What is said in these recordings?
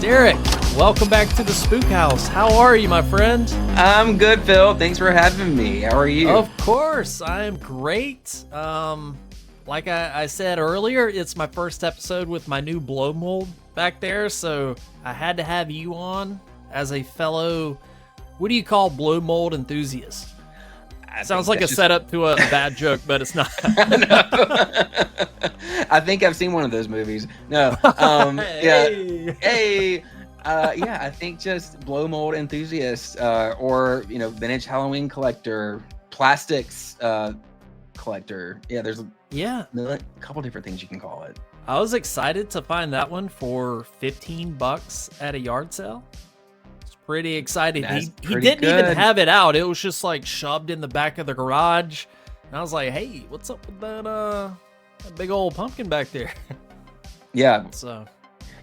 Derrick, welcome back to the Spook House. How are you, my friend? I'm good, Phil. Thanks for having me. How are you? Of course, I am great. Like I said earlier, it's my first episode with my new blow mold back there, so I had to have you on as a fellow, what do you call blow mold enthusiast? Sounds like a setup to a bad joke, but it's not. I think I've seen one of those movies. No. Hey. Yeah, I think just blow mold enthusiast, or vintage Halloween collector, plastics collector. Yeah, there's a couple different things you can call it. I was excited to find that one for $15 at a yard sale. Pretty excited. He didn't even have it out. It was just like shoved in the back of the garage. And I was like, hey, what's up with that big old pumpkin back there? Yeah. So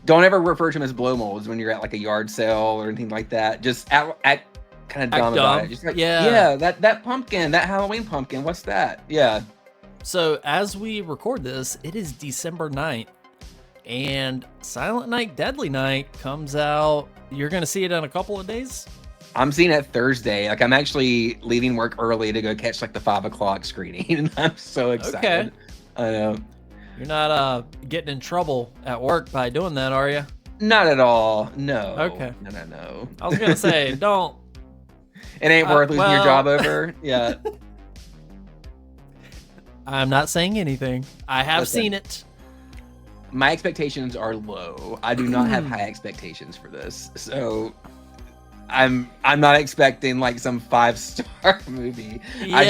don't ever refer to them as blow molds when you're at like a yard sale or anything like that. Just act kind of dumb about it. Just like, yeah, that pumpkin, that Halloween pumpkin, what's that? Yeah. So as we record this, it is December 9th. And Silent Night, Deadly Night comes out. You're going to see it in a couple of days? I'm seeing it Thursday. Like, I'm actually leaving work early to go catch like the 5 o'clock screening. And I'm so excited. Okay. I know. You're not getting in trouble at work by doing that, are you? Not at all. No. Okay. No. I was going to say, don't. It ain't worth losing your job over. Yeah. I'm not saying anything. I have seen it. My expectations are low. I do not have high expectations for this. So I'm not expecting like some 5-star movie. Yeah. I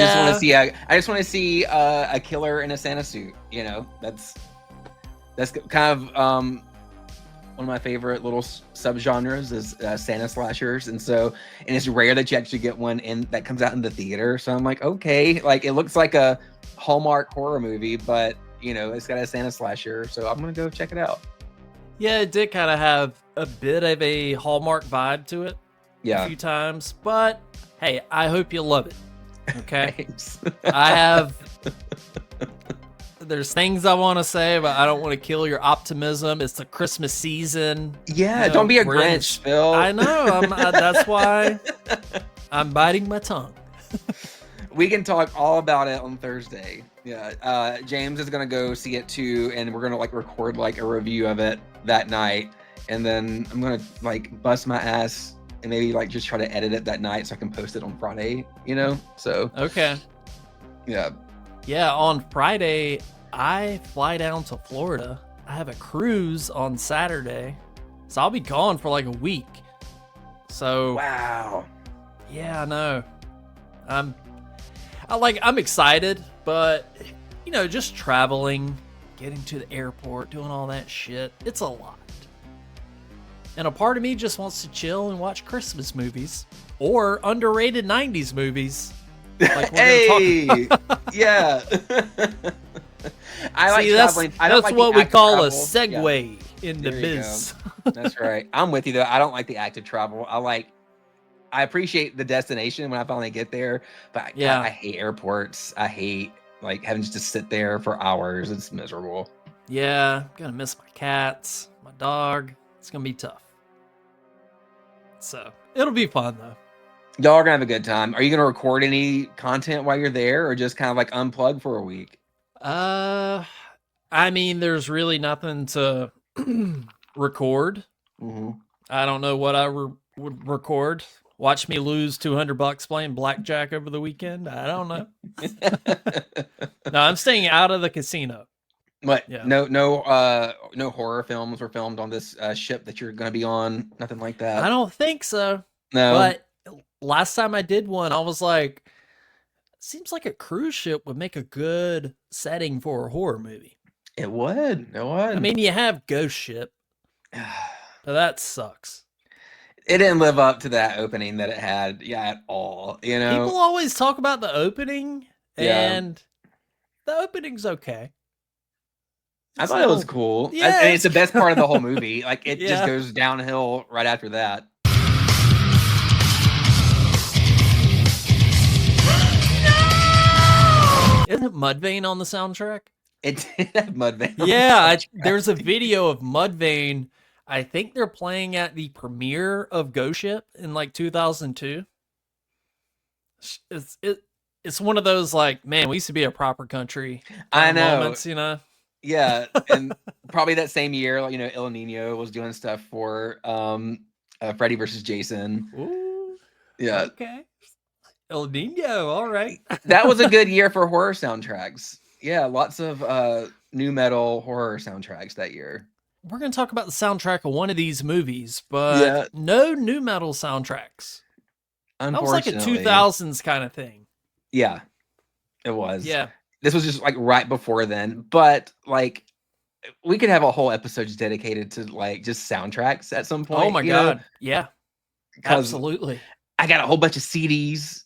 just want to see a killer in a Santa suit, That's kind of one of my favorite little subgenres is Santa slashers, and it's rare that you actually get one that comes out in the theater. So I'm like, okay, like it looks like a Hallmark horror movie, but it's got a Santa slasher, so I'm gonna go check it out. Yeah, it did kind of have a bit of a Hallmark vibe to it. Yeah, a few times, but hey, I hope you love it. Okay. There's things I want to say, but I don't want to kill your optimism. It's the Christmas season. Yeah, don't be a Grinch, Phil. I know. That's why I'm biting my tongue. We can talk all about it on Thursday. Yeah, James is gonna go see it too, and we're gonna record a review of it that night, and then I'm gonna bust my ass and maybe just try to edit it that night so I can post it on Friday. So okay. Yeah. On Friday, I fly down to Florida. I have a cruise on Saturday, so I'll be gone for a week. So wow. Yeah, I know. I'm excited, but just traveling, getting to the airport, doing all that shit, it's a lot. And a part of me just wants to chill and watch Christmas movies or underrated 90s movies. Hey, yeah. I like traveling. That's what we call a segue in the biz. That's right. I'm with you though. I don't like the active travel. I appreciate the destination when I finally get there, but I hate airports. I hate having to just sit there for hours. It's miserable. Yeah, I'm gonna miss my cats, my dog. It's gonna be tough. So it'll be fun though. Y'all are gonna have a good time. Are you gonna record any content while you're there, or just kind of unplug for a week? I mean, there's really nothing to record. Mm-hmm. I don't know what I would record. Watch me lose $200 playing blackjack over the weekend? I don't know. No, I'm staying out of the casino. But no horror films were filmed on this ship that you're going to be on? Nothing like that? I don't think so. No. But last time I did one, I was like, seems like a cruise ship would make a good setting for a horror movie. It would. I mean, you have Ghost Ship. But that sucks. It didn't live up to that opening that it had, at all. People always talk about the opening, and the opening's okay. I thought it was cool. Yeah, and it's the best part of the whole movie. It just goes downhill right after that. No! Isn't Mudvayne on the soundtrack? It did have Mudvayne. Yeah, there's a video of Mudvayne. I think they're playing at the premiere of Ghost Ship in like 2002. It's one of those like, man, we used to be a proper country kind I of know. moments, you know? Yeah, and probably that same year, like, El Nino was doing stuff for Freddy versus Jason. Ooh, Yeah, okay. El Nino, all right. that was a good year for horror soundtracks. Yeah, lots of new metal horror soundtracks that year. We're going to talk about the soundtrack of one of these movies, but Yeah, no new metal soundtracks. That was like a unfortunately. 2000s kind of thing. Yeah, it was. Yeah. This was just like right before then, but like we could have a whole episode just dedicated to like just soundtracks at some point. Oh my God. Yeah. 'Cause Absolutely. I got a whole bunch of CDs,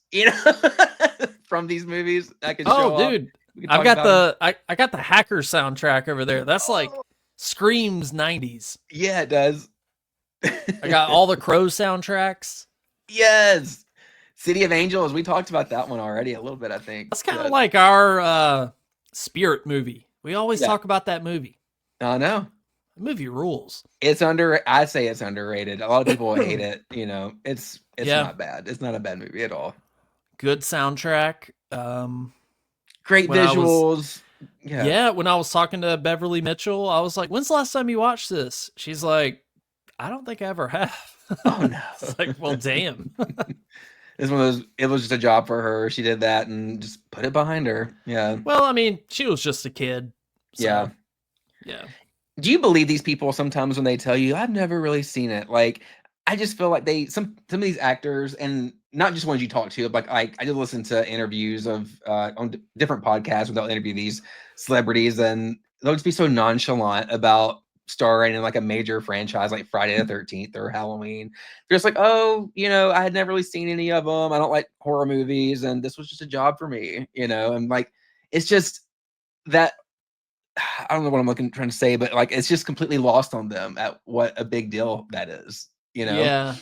from these movies I can show Oh, off. dude. We can I've talk got about I got the Hacker soundtrack over there. That's like Oh, Scream's 90s. yeah, it does. I got all the Crow soundtracks. Yes. City of Angels. We talked about that one already a little bit, I think. That's kind of Yeah. like our Spirit movie. We always Yeah. talk about that movie. I know. The movie rules. I say it's underrated. A lot of people hate it. It's Yeah. not bad. It's not a bad movie at all. Good soundtrack. Great When I was- visuals. Yeah, when I was talking to Beverly Mitchell, I was like, "When's the last time you watched this?" She's like, "I don't think I ever have." Oh no. It's like, well, damn. This one was. It was just a job for her. She did that and just put it behind her. Yeah. Well, I mean, she was just a kid. So, Yeah. Yeah. Do you believe these people sometimes when they tell you, "I've never really seen it"? Like, I just feel like some of these actors, and not just ones you talk to, but I did listen to interviews of on different podcasts where they'll interview these celebrities, and they'll just be so nonchalant about starring in like a major franchise like Friday the 13th or Halloween. They're just like, "Oh, I had never really seen any of them. I don't like horror movies, and this was just a job for me." And like, it's just that. I don't know what I'm trying to say, but like it's just completely lost on them at what a big deal that is. Yeah.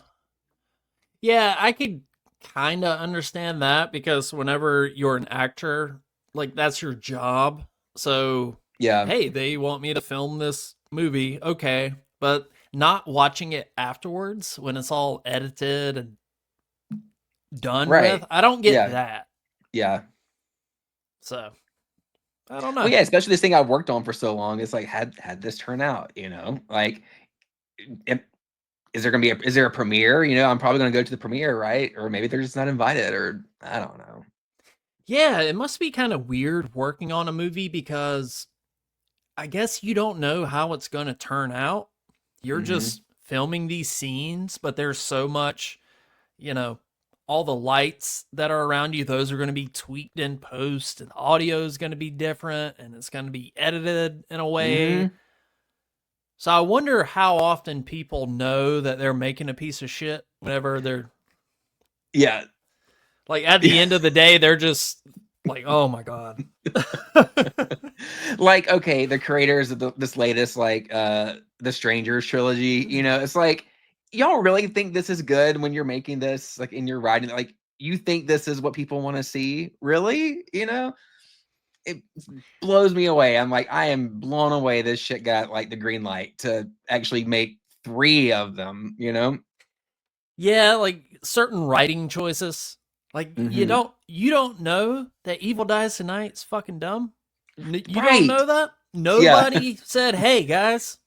Yeah, I could kind of understand that because whenever you're an actor, like that's your job. So, Yeah. hey, they want me to film this movie. Okay. But not watching it afterwards when it's all edited and done Right. with, I don't get Yeah. that. Yeah. So, I don't know. Well, yeah, especially this thing I've worked on for so long. It's like had this turn out, like is there a premiere? I'm probably gonna go to the premiere, right? Or maybe they're just not invited, or I don't know. Yeah, it must be kind of weird working on a movie because I guess you don't know how it's going to turn out. You're just filming these scenes, but there's so much, all the lights that are around you, those are going to be tweaked in post, and the audio is going to be different, and it's going to be edited in a way. So I wonder how often people know that they're making a piece of shit whenever they're Yeah. like at the end of the day, they're just like, oh my God. Like, okay, the creators of this latest, like the Strangers trilogy, it's like, y'all really think this is good when you're making this, like in your writing, like you think this is what people want to see? Really? It blows me away. I'm like, I am blown away. This shit got like the green light to actually make 3 of them, Yeah, like certain writing choices. Like you don't know that Evil Dies Tonight's fucking dumb. You don't know that? Nobody said, "Hey guys,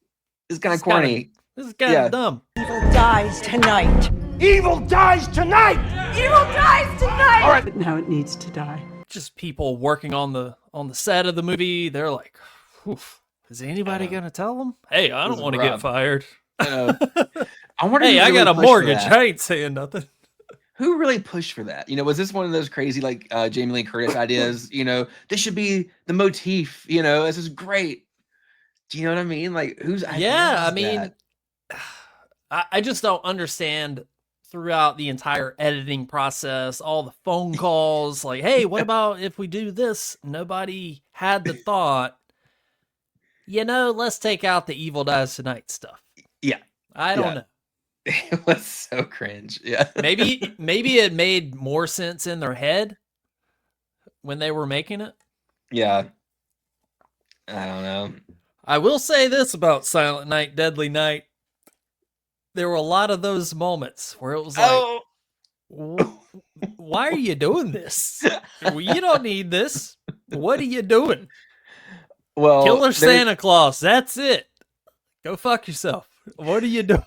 it's kind of corny. This is kind of dumb." Evil dies tonight. Evil dies tonight! Evil dies tonight. All right. But now it needs to die. Just people working on the set of the movie. They're like, "Oof, is anybody gonna tell them? Hey, I don't want to get fired." I wonder. Hey, who I really got a pushed for mortgage. that. I ain't saying nothing. Who really pushed for that? Was this one of those crazy like Jamie Lee Curtis ideas? This should be the motif. This is great. Do you know what I mean? Like, whose idea? Yeah, is I mean, that? I just don't understand throughout the entire editing process, all the phone calls, like, hey, what about if we do this? Nobody had the thought, let's take out the Evil Dies Tonight stuff. Yeah. I don't know. It was so cringe. Yeah. maybe it made more sense in their head when they were making it. Yeah. I don't know. I will say this about Silent Night, Deadly Night. there were a lot of those moments where it was like, why are you doing this? Well, you don't need this. What are you doing? Well, Killer Santa Claus. That's it. Go fuck yourself. What are you doing?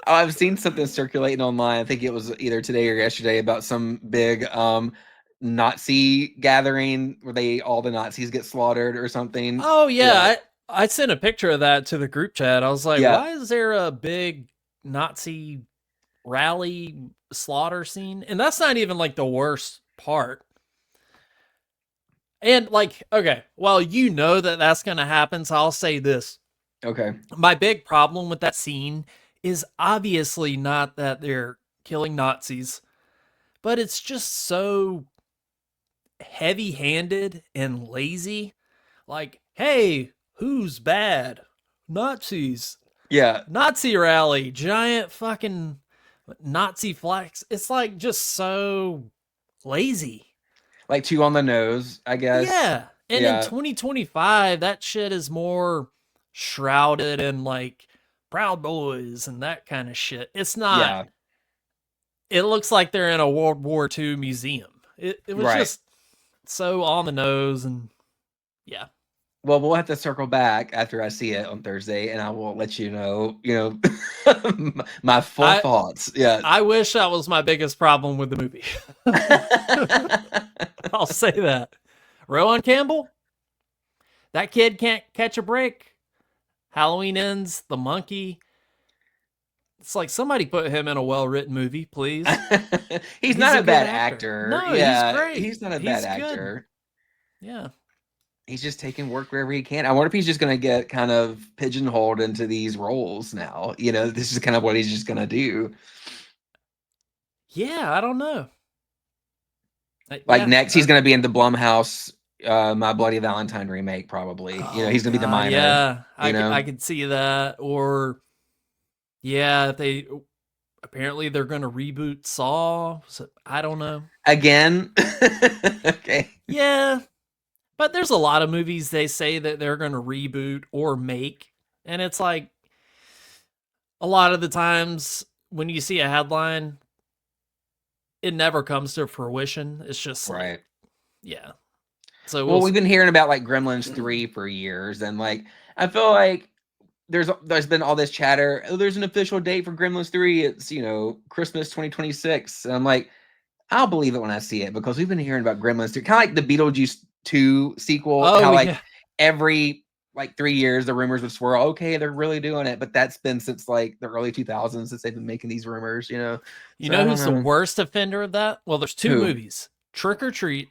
I've seen something circulating online. I think it was either today or yesterday about some big Nazi gathering where all the Nazis get slaughtered or something. Oh yeah, I sent a picture of that to the group chat. I was like, why is there a big Nazi rally slaughter scene? And that's not even like the worst part. And like, okay, well, you know that that's going to happen, so I'll say this. Okay. My big problem with that scene is obviously not that they're killing Nazis, but it's just so heavy-handed and lazy. Like, hey, who's bad? Nazis. Yeah. Nazi rally, giant fucking Nazi flags. It's like just so lazy. Like too on the nose, I guess. Yeah. And in 2025, that shit is more shrouded in like Proud Boys and that kind of shit. It's not. Yeah. It looks like they're in a World War II museum. It was just so on the nose, and yeah. Well, we'll have to circle back after I see it on Thursday, and I will let you know, my full thoughts. Yeah. I wish that was my biggest problem with the movie. I'll say that. Rohan Campbell, that kid can't catch a break. Halloween Ends, The Monkey. It's like somebody put him in a well-written movie, please. he's not a bad actor. No, yeah, he's great. He's not a bad actor. Yeah. He's just taking work wherever he can. I wonder if he's just going to get kind of pigeonholed into these roles now. This is kind of what he's just going to do. Yeah, I don't know. Next, he's going to be in the Blumhouse My Bloody Valentine remake, probably. He's going to be the minor. Yeah, I could see that. Or, yeah, apparently they're going to reboot Saw. So I don't know. Again? Okay. Yeah. But there's a lot of movies they say that they're going to reboot or make. And it's like, a lot of the times when you see a headline, it never comes to fruition. It's just like, yeah. So we've been hearing about like Gremlins 3 for years. And like, I feel like there's been all this chatter. Oh, there's an official date for Gremlins 3. It's, Christmas 2026. And I'm like, I'll believe it when I see it, because we've been hearing about Gremlins 3. Kind of like the Beetlejuice 2 sequel. Every 3 years the rumors would swirl. Okay, they're really doing it, but that's been since like the early 2000s since they've been making these rumors. You know who's the worst offender of that? Well, there's two movies: Trick or Treat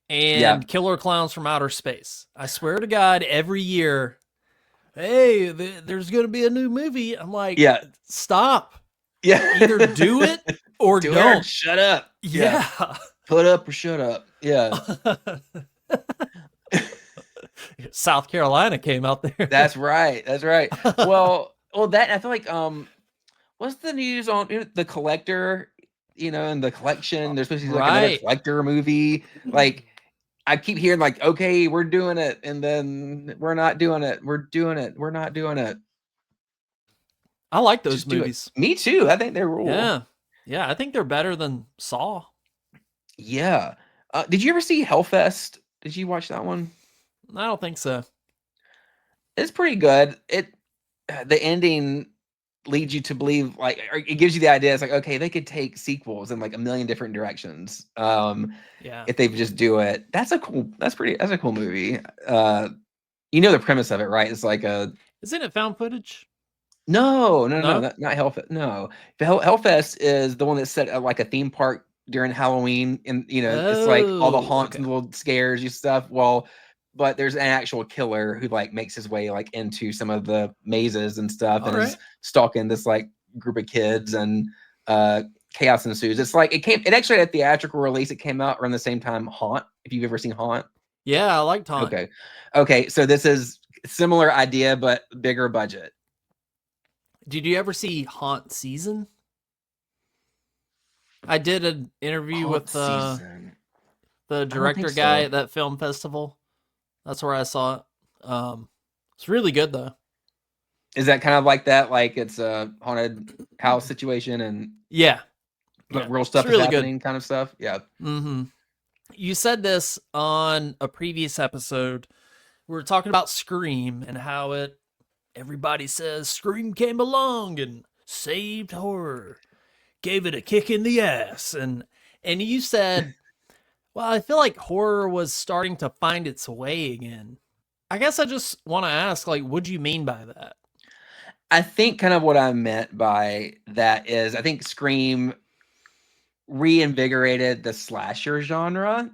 and Killer Clowns from Outer Space. I swear to God, every year, hey, there's going to be a new movie. I'm like, stop. Yeah, either do it or don't. Shut up. Yeah. Put up or shut up. Yeah. South Carolina came out there. That's right. Well, that I feel like what's the news on The Collector? In The Collection, there's supposed to be like another Collector movie. Like, I keep hearing like, okay, we're doing it, and then we're not doing it. We're doing it. We're not doing it. I like those movies. Me too. I think they're cool. Yeah. I think they're better than Saw. Yeah. Did you ever see Hellfest? Did you watch that one? I don't think so. It's pretty good. The ending leads you to believe, like, it gives you the idea. It's like, okay, they could take sequels in like a million different directions. If they just do it. That's a cool movie. The premise of it, right? It's like isn't it found footage? No, not Hellfest. No, Hellfest is the one that's set at like a theme park during Halloween, and it's like all the haunts and little scares and stuff. Well, but there's an actual killer who like makes his way like into some of the mazes and stuff, and is stalking this like group of kids, and chaos ensues. It's like it actually had a theatrical release. It came out around the same time Haunt. If you've ever seen Haunt. Yeah, I liked Haunt. Okay. So this is similar idea but bigger budget. Did you ever see Haunt Season? I did an interview with the director guy at that film festival. That's where I saw it. It's really good though. Is that kind of like that? Like it's a haunted house situation and Yeah. but Yeah. real stuff It's is really happening, good. kind of stuff. Yeah. Mm-hmm. You said this on a previous episode. We were talking about Scream and how everybody says Scream came along and saved horror, gave it a kick in the ass. And you said, well, I feel like horror was starting to find its way again. I guess I just want to ask, like, what do you mean by that? I think kind of what I meant by that is I think Scream reinvigorated the slasher genre,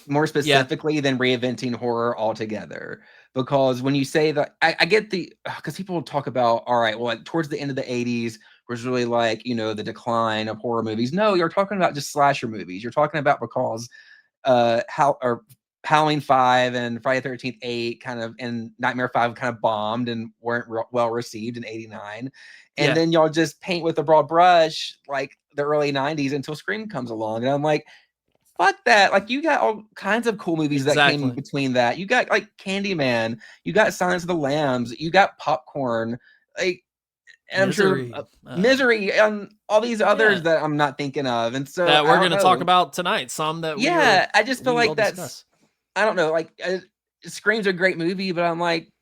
more Yeah. specifically than reinventing horror altogether. Because when you say that, I get because people talk about, all right, well, like towards the end of the 80s was really like, the decline of horror movies. No, you're talking about just slasher movies. You're talking about because Halloween 5 and Friday the 13th 8 kind of and Nightmare 5 kind of bombed and weren't well received in 89. And Yeah. then y'all just paint with a broad brush like the early 90s until Scream comes along. And I'm like, fuck that. Like you got all kinds of cool movies that came Exactly. between that. You got like Candyman, you got Silence of the Lambs, you got Popcorn, like and I'm sure Misery. Misery and all these others Yeah. that I'm not thinking of. And so That I we're don't going to talk know. about tonight. Some that Yeah, I just feel we will like that's discuss. I don't know, like Scream's a great movie, but I'm like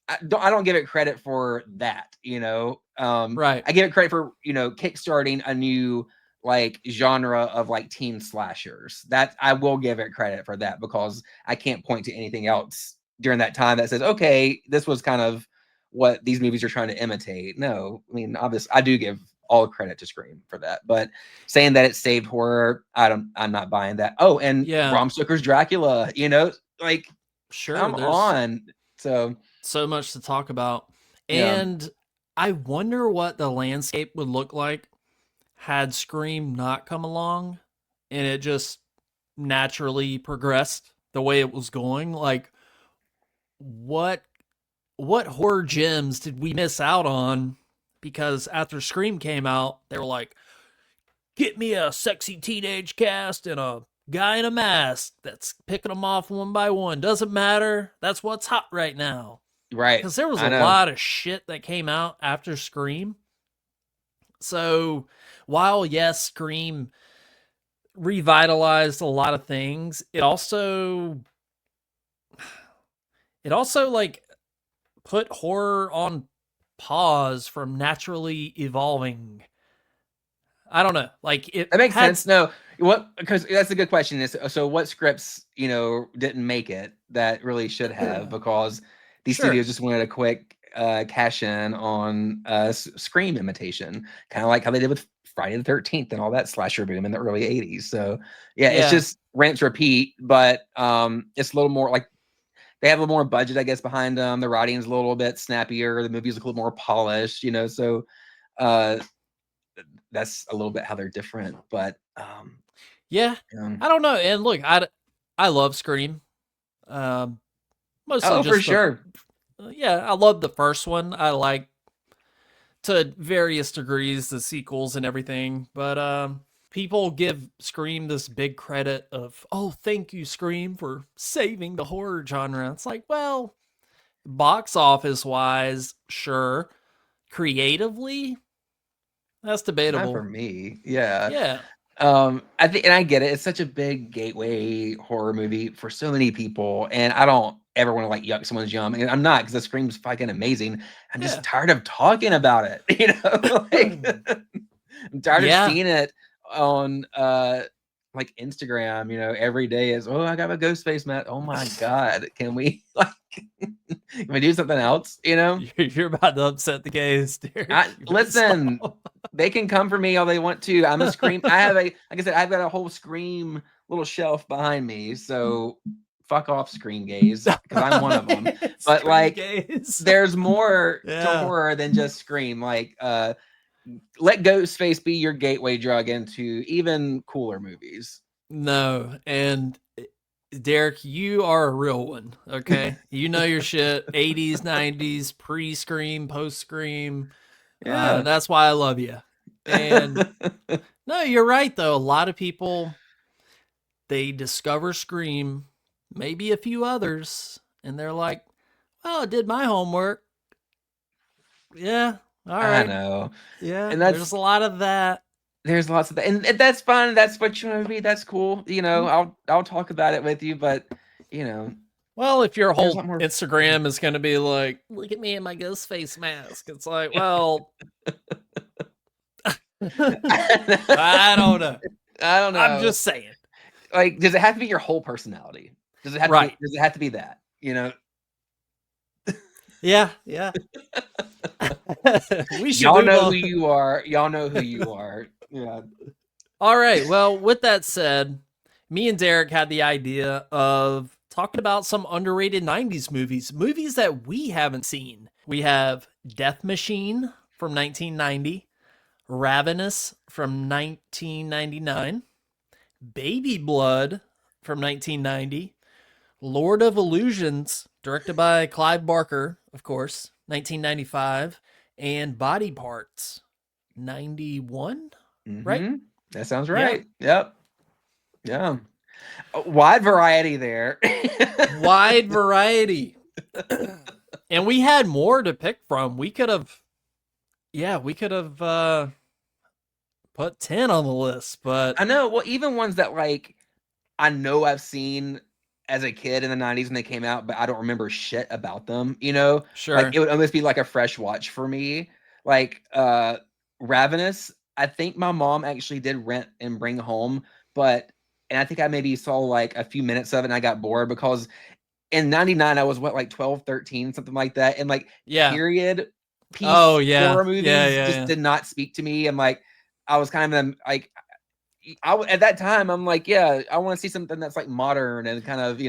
I don't give it credit for that, Right. I give it credit for, kickstarting a new like genre of like teen slashers. That I will give it credit for that because I can't point to anything else during that time that says, okay, this was kind of what these movies are trying to imitate. No, I mean, obviously I do give all credit to Scream for that, but saying that it saved horror, I'm not buying that. Oh, and Yeah. Bram Stoker's Dracula, like Sure. come There's on. so much to talk about. Yeah. And I wonder what the landscape would look like had Scream not come along and it just naturally progressed the way it was going. Like what horror gems did we miss out on? Because after Scream came out, they were like, get me a sexy teenage cast and a guy in a mask that's picking them off one by one. Doesn't matter. That's what's hot right now. Right. Because there was I a know. lot of shit that came out after Scream. So while, yes, Scream revitalized a lot of things, it also like put horror on pause from naturally evolving. I don't know. Like it That makes had sense. No, because that's a good question. Is so what scripts didn't make it that really should have because these Sure. studios just wanted a quick cash in on Scream imitation, kind of like how they did with Friday the 13th and all that slasher boom in the early 80s. So yeah, it's Yeah. just rinse repeat, but it's a little more like they have a little more budget, I guess, behind them. The writing's a little bit snappier. The movie's a little more polished, so that's a little bit how they're different. But Yeah. I don't know. And look, I love Scream. Mostly oh, just for sure. I love the first one. I like to various degrees the sequels and everything, but people give Scream this big credit of, oh, thank you, Scream, for saving the horror genre. It's like, well, box office wise, sure. Creatively, that's Not for debatable. me. Yeah. Yeah. I think, and I get it. It's such a big gateway horror movie for so many people, and I don't ever want to like yuck someone's yum, and I'm not because the Scream's fucking amazing. I'm Yeah. just tired of talking about it. Like I'm tired of Yeah. seeing it on like Instagram. Every day is I got a ghost face, Matt. Oh my god, can we like can we do something else? You're about to upset the gays, Derrick. Listen. They can come for me all they want to. I'm a Scream. I have like I said, I've got a whole Scream little shelf behind me. So fuck off, Scream gays, because I'm one of them. But like, gays. there's more to horror than just Scream. Like, let Ghostface be your gateway drug into even cooler movies. No, and Derrick, you are a real one. Okay, you know your shit. 80s, 90s, pre-Scream, post-Scream. Yeah, that's why I love you. And no, you're right though. A lot of people, they discover Scream, maybe a few others, and they're like, well, I did my homework. Yeah. All I right. know. Yeah. And There's a lot of that. there's lots of that, and that's fine. That's what you want to be. That's cool. I'll talk about it with you, but you know, Well, if your there's a whole lot more. Instagram is going to be like, look at me in my ghost face mask, it's like, well, I don't know. I don't I'm know. just saying. Like, does it have to be your whole personality? Does it have to be? Right. Does it have to be that? Yeah. Yeah. We should Y'all move know on. who you are. Y'all know who you are. Yeah. All right. Well, with that said, me and Derrick had the idea of talking about some underrated 90s movies that we haven't seen. We have Death Machine from 1990, Ravenous from 1999, Baby Blood from 1990, Lord of Illusions, directed by Clive Barker, of course, 1995, and Body Parts, 91, right? Mm-hmm. That sounds Yeah. right. Yep. Yeah. A wide variety there. Wide variety. And we had more to pick from. We could have put 10 on the list, but I know. Well, even ones that like I know I've seen as a kid in the 90s when they came out, but I don't remember shit about them, sure. Like it would almost be like a fresh watch for me. Like Ravenous, I think my mom actually did rent and bring home, and I think I maybe saw like a few minutes of it and I got bored because in 99 I was what, like 12, 13, something like that. And like Yeah. period piece Oh, yeah. horror movies Yeah. did not speak to me. And like I was kind of like at that time, I'm like, yeah, I want to see something that's like modern and kind of,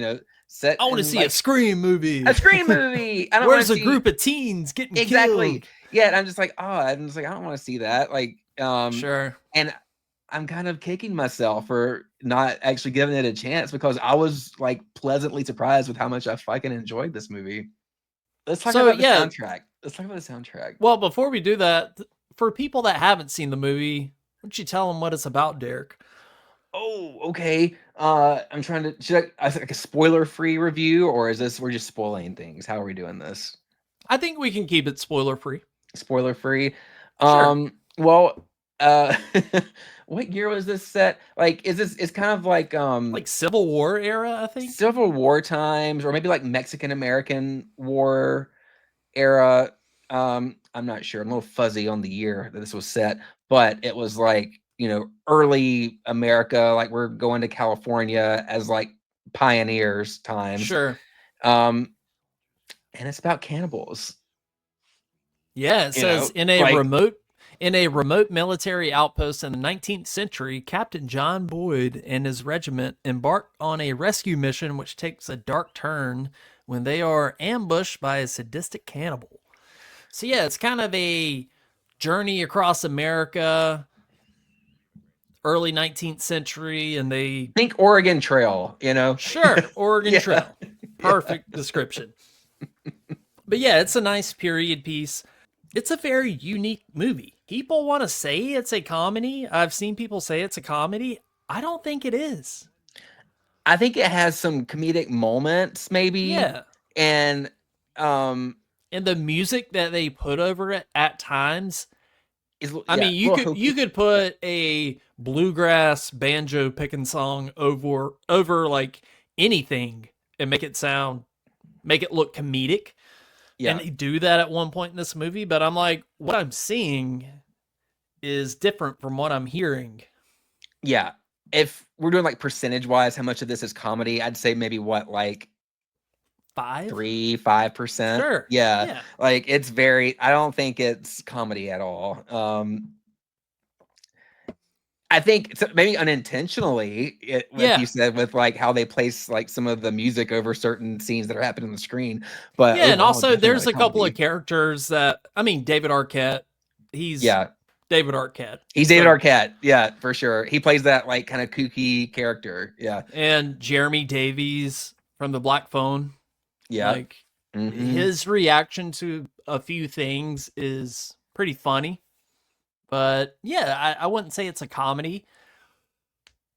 set. I want to in, see like, a Scream movie. a Scream movie. I don't Where's want a to group of teens getting exactly. killed? Yeah, and I'm just like, I don't want to see that. Like, Sure. and I'm kind of kicking myself for not actually giving it a chance because I was like pleasantly surprised with how much I fucking enjoyed this movie. Let's talk about the soundtrack. Let's talk about the soundtrack. Well, before we do that, for people that haven't seen the movie, why don't you tell them what it's about, Derrick? Oh, okay. I'm trying to. Should I like a spoiler-free review, or is this we're just spoiling things? How are we doing this? I think we can keep it spoiler-free. Spoiler-free. Sure. Well, what year was this set? Like, it's kind of like Civil War era, I think. Civil War times, or maybe like Mexican American War era. I'm not sure. I'm a little fuzzy on the year that this was set, but it was like, early America, like we're going to California as like pioneers times. Sure. And it's about cannibals. Yeah, it says in a remote military outpost in the 19th century, Captain John Boyd and his regiment embark on a rescue mission which takes a dark turn when they are ambushed by a sadistic cannibal. So yeah, it's kind of a journey across America, early 19th century, and they think Oregon Trail, Sure, Oregon Yeah. Trail. Perfect description. But yeah, it's a nice period piece. It's a very unique movie. People want to say it's a comedy. I've seen people say it's a comedy. I don't think it is. I think it has some comedic moments, maybe. Yeah. And And the music that they put over it at times, I mean, hokey. you could put a bluegrass banjo picking song over like anything and make it look comedic. Yeah. And they do that at one point in this movie, but I'm like, what I'm seeing is different from what I'm hearing. Yeah. If we're doing like percentage wise, how much of this is comedy, I'd say maybe like 5%. Sure. Yeah. Like it's I don't think it's comedy at all. I think maybe unintentionally, you said, with like how they place like some of the music over certain scenes that are happening on the screen. But yeah, and also there's a couple of characters that, I mean, David Arquette. He's David Arquette. He's David Arquette. Yeah, for sure. He plays that like kind of kooky character. Yeah. And Jeremy Davies from The Black Phone. Yeah. Like his reaction to a few things is pretty funny. But yeah, I wouldn't say it's a comedy.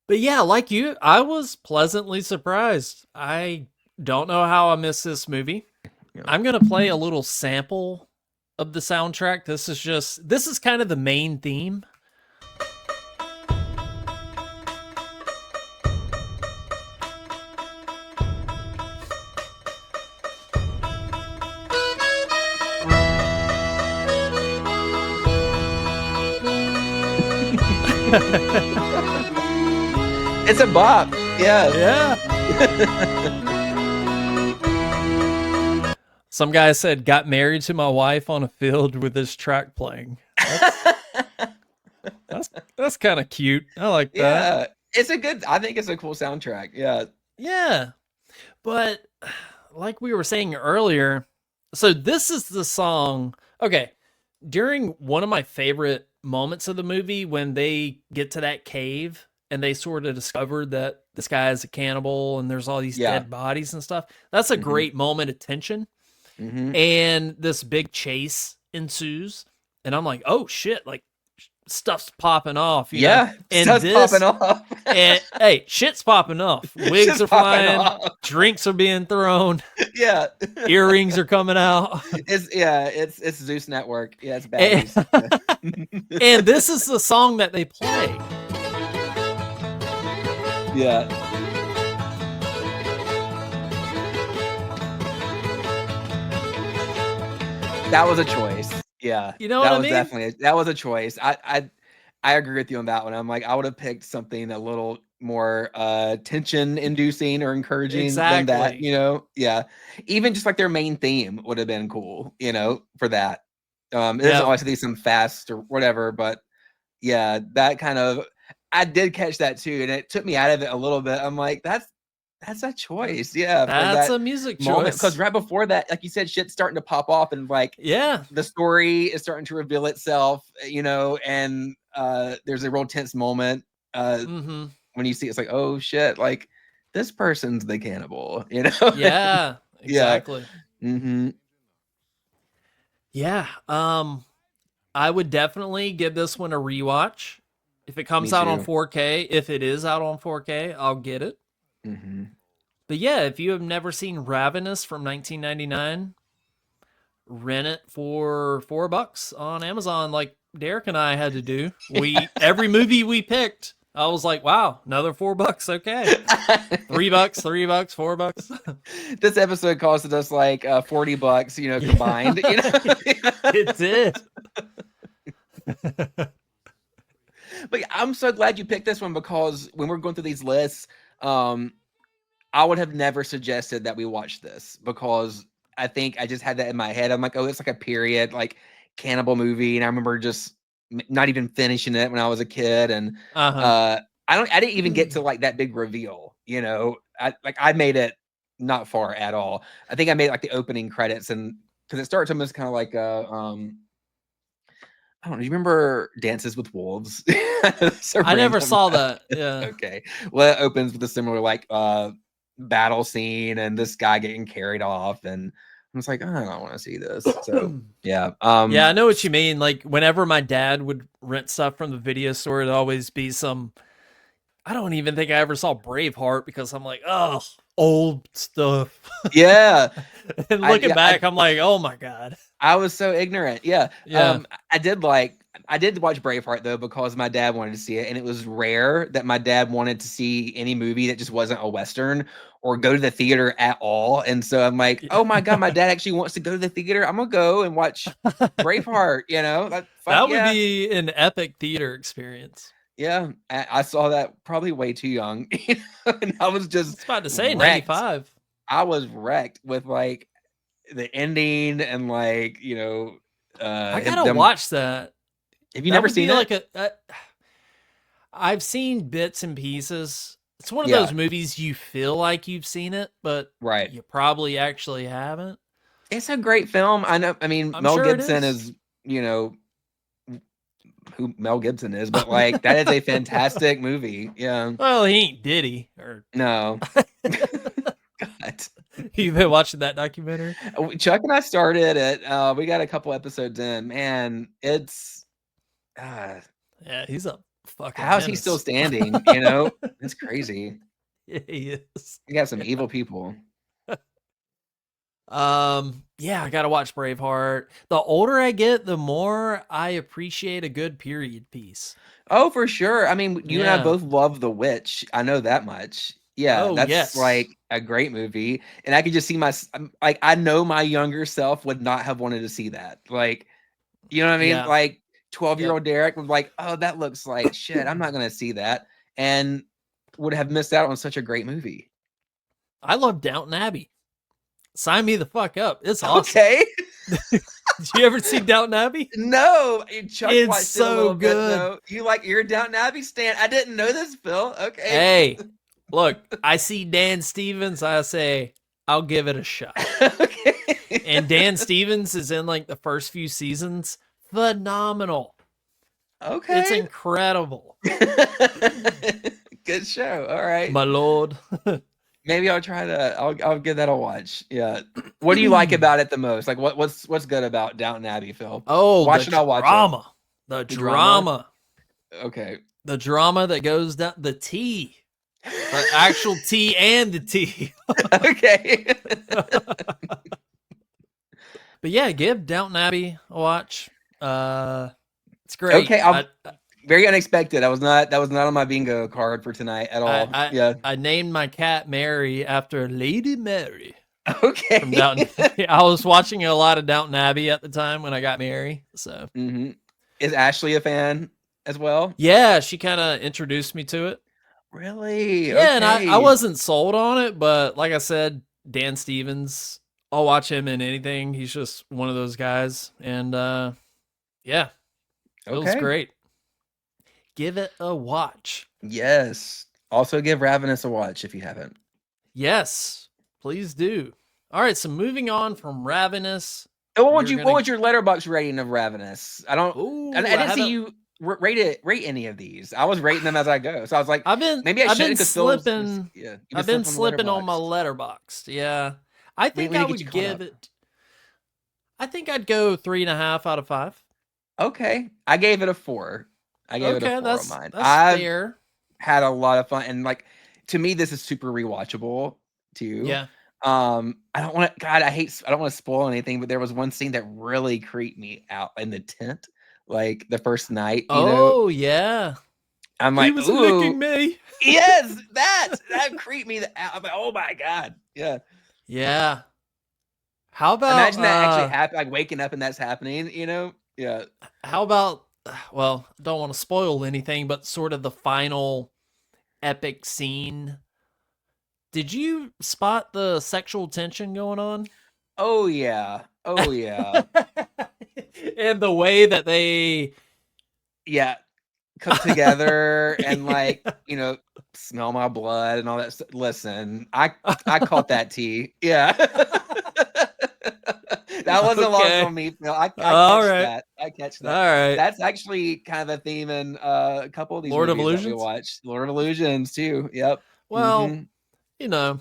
But yeah, like you, I was pleasantly surprised. I don't know how I missed this movie. Yeah. I'm going to play a little sample of the soundtrack. This is kind of the main theme. It's a bop. Yeah. Yeah. Some guy said, got married to my wife on a field with this track playing. That's kind of cute. I like that. Yeah. I think it's a cool soundtrack. Yeah. Yeah. But like we were saying earlier, so this is the song. Okay. During one of my favorite moments of the movie, when they get to that cave and they sort of discovered that this guy is a cannibal and there's all these dead bodies and stuff. That's a great moment of tension. And this big chase ensues. And I'm like, oh shit, like stuff's popping off. You know? And stuff's popping off. And hey, shit's popping off. Wigs are flying, drinks are being thrown. Yeah. Earrings are coming out. It's Zeus Network. Yeah, it's bad. And this is the song that they play. Yeah. That was a choice. Yeah. You know what I mean? That was a choice. I agree with you on that one. I'm like, I would have picked something a little more tension inducing or encouraging than that, you know? Yeah. Even just like their main theme would have been cool, you know, for that. It doesn't always have to be some fast or whatever, but yeah, that kind of, I did catch that too, and it took me out of it a little bit. I'm like, that's a choice. Yeah. That's a music choice. Because right before that, like you said, shit's starting to pop off and like, the story is starting to reveal itself, you know, and there's a real tense moment when you see it's like, oh shit, like this person's the cannibal, you know? Yeah, exactly. Yeah. I would definitely give this one a rewatch. If it comes out on 4K, if it is out on 4K, I'll get it. But yeah, if you have never seen Ravenous from 1999, rent it for $4 on Amazon, like Derrick and I had to do. Every movie we picked, I was like, wow, another $4. Okay. $3, $4. This episode costed us like $40, you know, combined. You know? It did. But I'm so glad you picked this one, because when we're going through these lists, I would have never suggested that we watch this, because I think I just had that in my head. I'm like, oh, it's like a period, like cannibal movie. And I remember just not even finishing it when I was a kid. And I didn't even get to like that big reveal, you know, I made it not far at all. I think I made like the opening credits, and because it starts almost kind of like I don't know. You remember Dances with Wolves? I never saw that. Yeah. Okay. Well, it opens with a similar like battle scene and this guy getting carried off, and I was like, oh, I don't want to see this. So yeah. Yeah, I know what you mean. Like whenever my dad would rent stuff from the video store, it'd always be some. I don't even think I ever saw Braveheart, because I'm like, oh, old stuff. Yeah. And looking back, I'm like, oh my God. I was so ignorant. Yeah. Yeah. I did watch Braveheart though, because my dad wanted to see it, and it was rare that my dad wanted to see any movie that just wasn't a Western or go to the theater at all. And so I'm like, oh my God, my dad actually wants to go to the theater. I'm gonna go and watch Braveheart, you know? That would be an epic theater experience. Yeah, I saw that probably way too young, you know? And I was just about to say wrecked. 95. I was wrecked with like the ending and like, you know, I gotta watch that. Have you never seen it? Like I've seen bits and pieces. It's one of those movies you feel like you've seen it, but you probably actually haven't. It's a great film. I know. I mean, Mel Gibson is, you know, who Mel Gibson is, but like that is a fantastic movie. Yeah. Well, he ain't Diddy or no. God. You've been watching that documentary? Chuck and I started it. We got a couple episodes in. Man, it's yeah, he's a fucking how's menace. he still standing? You know, it's crazy. Yeah, he is. We got some evil people. Yeah, I gotta watch Braveheart. The older I get, the more I appreciate a good period piece. Oh, for sure. I mean, you and I Yeah. both love The Witch. I know that much. Yeah, Oh, that's yes. like a great movie, and I could just see like I know my younger self would not have wanted to see that. Like, you know what I mean? Yeah. Like 12-year-old Yep. Derrick was like, "Oh, that looks like shit. I'm not gonna see that," and would have missed out on such a great movie. I love Downton Abbey. Sign me the fuck up. It's awesome. Okay. Did you ever see Downton Abbey? No, Chuck It's watched it a so little bit good. though. You're Downton Abbey stan. I didn't know this, Phil. Okay. Hey, look, I see Dan Stevens. I say, I'll give it a shot. Okay. And Dan Stevens is in like the first few seasons. Phenomenal. Okay. It's incredible. Good show. All right. My lord. Maybe I'll try that. I'll give that a watch. Yeah. What do you like about it the most? Like what's good about Downton Abbey, Phil? Oh, Why the should I watch it? drama. The drama. Okay. The drama that goes down the tea. The actual tea and the tea. Okay. But yeah, give Downton Abbey a watch. It's great. Okay, very unexpected. That was not on my bingo card for tonight at all. Yeah. I named my cat Mary after Lady Mary. Okay. From Downton. I was watching a lot of Downton Abbey at the time when I got Mary. So Is Ashley a fan as well? yeah, she kind of introduced me to it. Really? Yeah, okay. and I wasn't sold on it, but like I said, Dan Stevens, I'll watch him in anything. He's just one of those guys. And yeah, it was great. Give it a watch. Yes. Also give Ravenous a watch if you haven't. Yes, please do. All right, so moving on from Ravenous. What was your letterbox rating of Ravenous? I didn't see you rate any of these. I was rating them as I go. So I was like, I've been slipping. I've been slipping on my letterbox. Yeah. I think I would give it. I think I'd go 3.5 out of 5. Okay. I gave it a 4. I gave it a 4 on mine. That's fair. Had a lot of fun, and like to me, this is super rewatchable too. Yeah. I don't want to. God, I don't want to spoil anything, but there was one scene that really creeped me out in the tent, like the first night. You know? Yeah. I'm like, he was licking me. Yes, that creeped me out. I'm like, oh my god, yeah, yeah. How about imagine that actually happen, like waking up and that's happening, you know? Yeah. How about, well, don't want to spoil anything, but sort of the final epic scene. Did you spot the sexual tension going on? Oh yeah. Oh yeah. And the way that they come together and like, you know, smell my blood and all that. Listen, I caught that tea. Yeah. That wasn't lost on me, Phil. I catch that. I catch that. All right. That's actually kind of a theme in a couple of these Lord of movies Illusions? that we watched. Lord of Illusions too. Yep. Well, you know,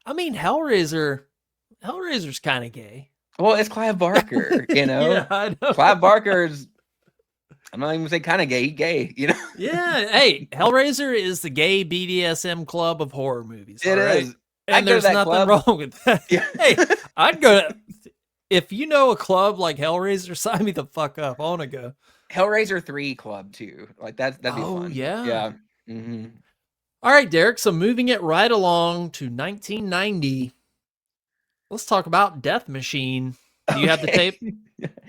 I mean, Hellraiser's kind of gay. Well, it's Clive Barker, you know. Yeah, I know. Clive Barker's, I'm not even gonna say kind of gay, he's gay, you know. Yeah. Hey, Hellraiser is the gay BDSM club of horror movies. It is. And there's nothing wrong with that. Yeah. Hey, I'd go to, if you know a club like Hellraiser, sign me the fuck up. I want to go. Hellraiser 3 club too. Like that'd be fun. Oh yeah. Yeah. All right, Derek. So moving it right along to 1990. Let's talk about Death Machine. Do you have the tape? Do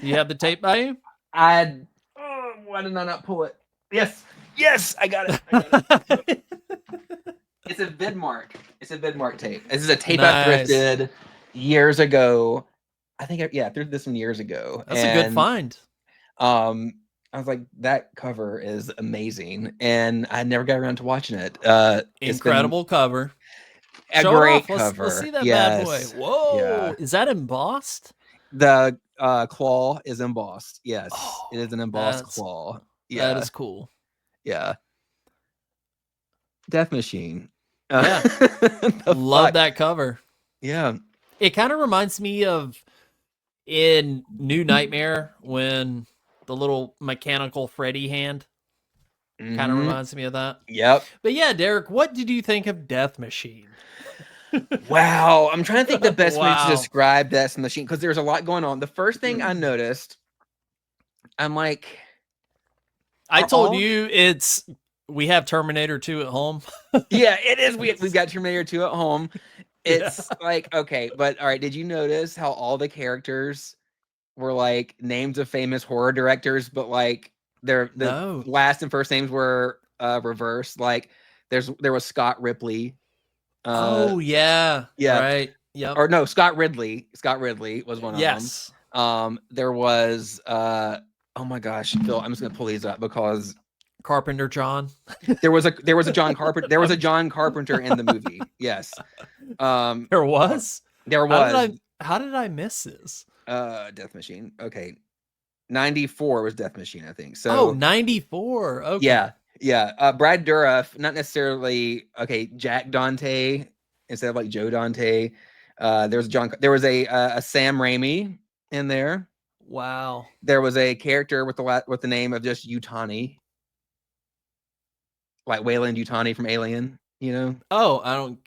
you have the tape by you? Why did I not pull it? Yes, I got it. It's a Vidmark. It's a Vidmark tape. This is a tape I thrifted years ago. I think I thrifted this one years ago. That's a good find. I was like, that cover is amazing, and I never got around to watching it. Incredible cover. A great cover. Let's see that bad boy. Whoa! Yeah. Is that embossed? The claw is embossed. Yes, it is an embossed claw. Yeah, that is cool. Yeah. Death Machine. Yeah. Love that cover. Yeah. It kind of reminds me of in New Nightmare when the little mechanical Freddy hand kind of reminds me of that. Yep. But yeah, Derek, what did you think of Death Machine? Wow, I'm trying to think the best way to Wow. describe Death Machine because there's a lot going on. The first thing I noticed, I'm like, I are told all you we have Terminator 2 at home. yeah, it is. We've got Terminator 2 at home. Yeah. It's like, okay, but all right, did you notice how all the characters were like names of famous horror directors, but like the No. last and first names were reversed? Like there was Scott Ripley. Oh yeah. Yeah. Right. Yep. Or no, Scott Ridley. Scott Ridley was one of them. Yes. There was oh my gosh, Phil, I'm just gonna pull these up because Carpenter John. there was a John Carpenter. There was a John Carpenter in the movie. Yes. There was. There was. How did I miss this? Death Machine. Okay. 94 was Death Machine, I think. Oh, So 94. Okay. yeah. Yeah. Brad Dourif, not necessarily Jack Dante instead of like Joe Dante. There was a Sam Raimi in there. Wow. There was a character with the name of just Yutani. Like Wayland Yutani from Alien, you know? Oh, I don't.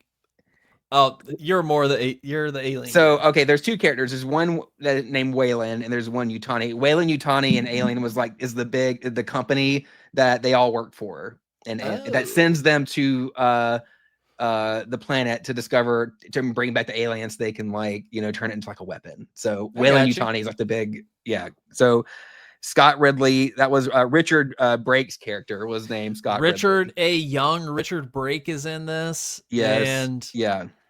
Oh, you're the alien. So okay, there's two characters. There's one that named Wayland, and there's one Yutani. Wayland Yutani and Alien is the company that they all work for, and that sends them to the planet to bring back the aliens. So they can turn it into like a weapon. So Wayland Yutani is like the big So Scott Ridley, that was Richard Brake's character was named Scott Richard Ridley. young Richard Brake is in this. Yes.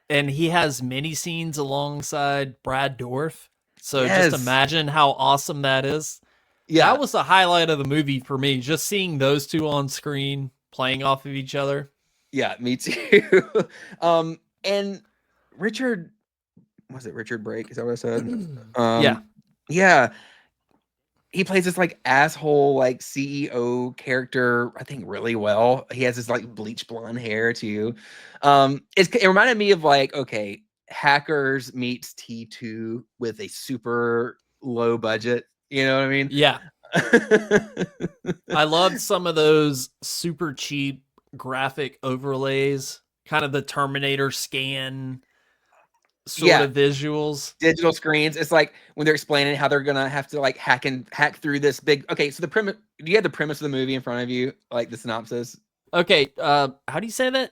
And he has many scenes alongside Brad Dourif. So just imagine how awesome that is. Yeah. That was the highlight of the movie for me, just seeing those two on screen playing off of each other. Yeah, me too. And Richard Brake? Is that what I said? Yeah. He plays this like asshole like CEO character, I think, really well. He has this like bleach blonde hair too. It reminded me of like, okay, Hackers meets T2 with a super low budget. You know what I mean? Yeah. I loved some of those super cheap graphic overlays, kind of the Terminator scan sort of visuals, digital screens. It's like when they're explaining how they're gonna have to like hack through this big. Okay, so the premise. Do you have the premise of the movie in front of you, like the synopsis? Okay, how do you say that?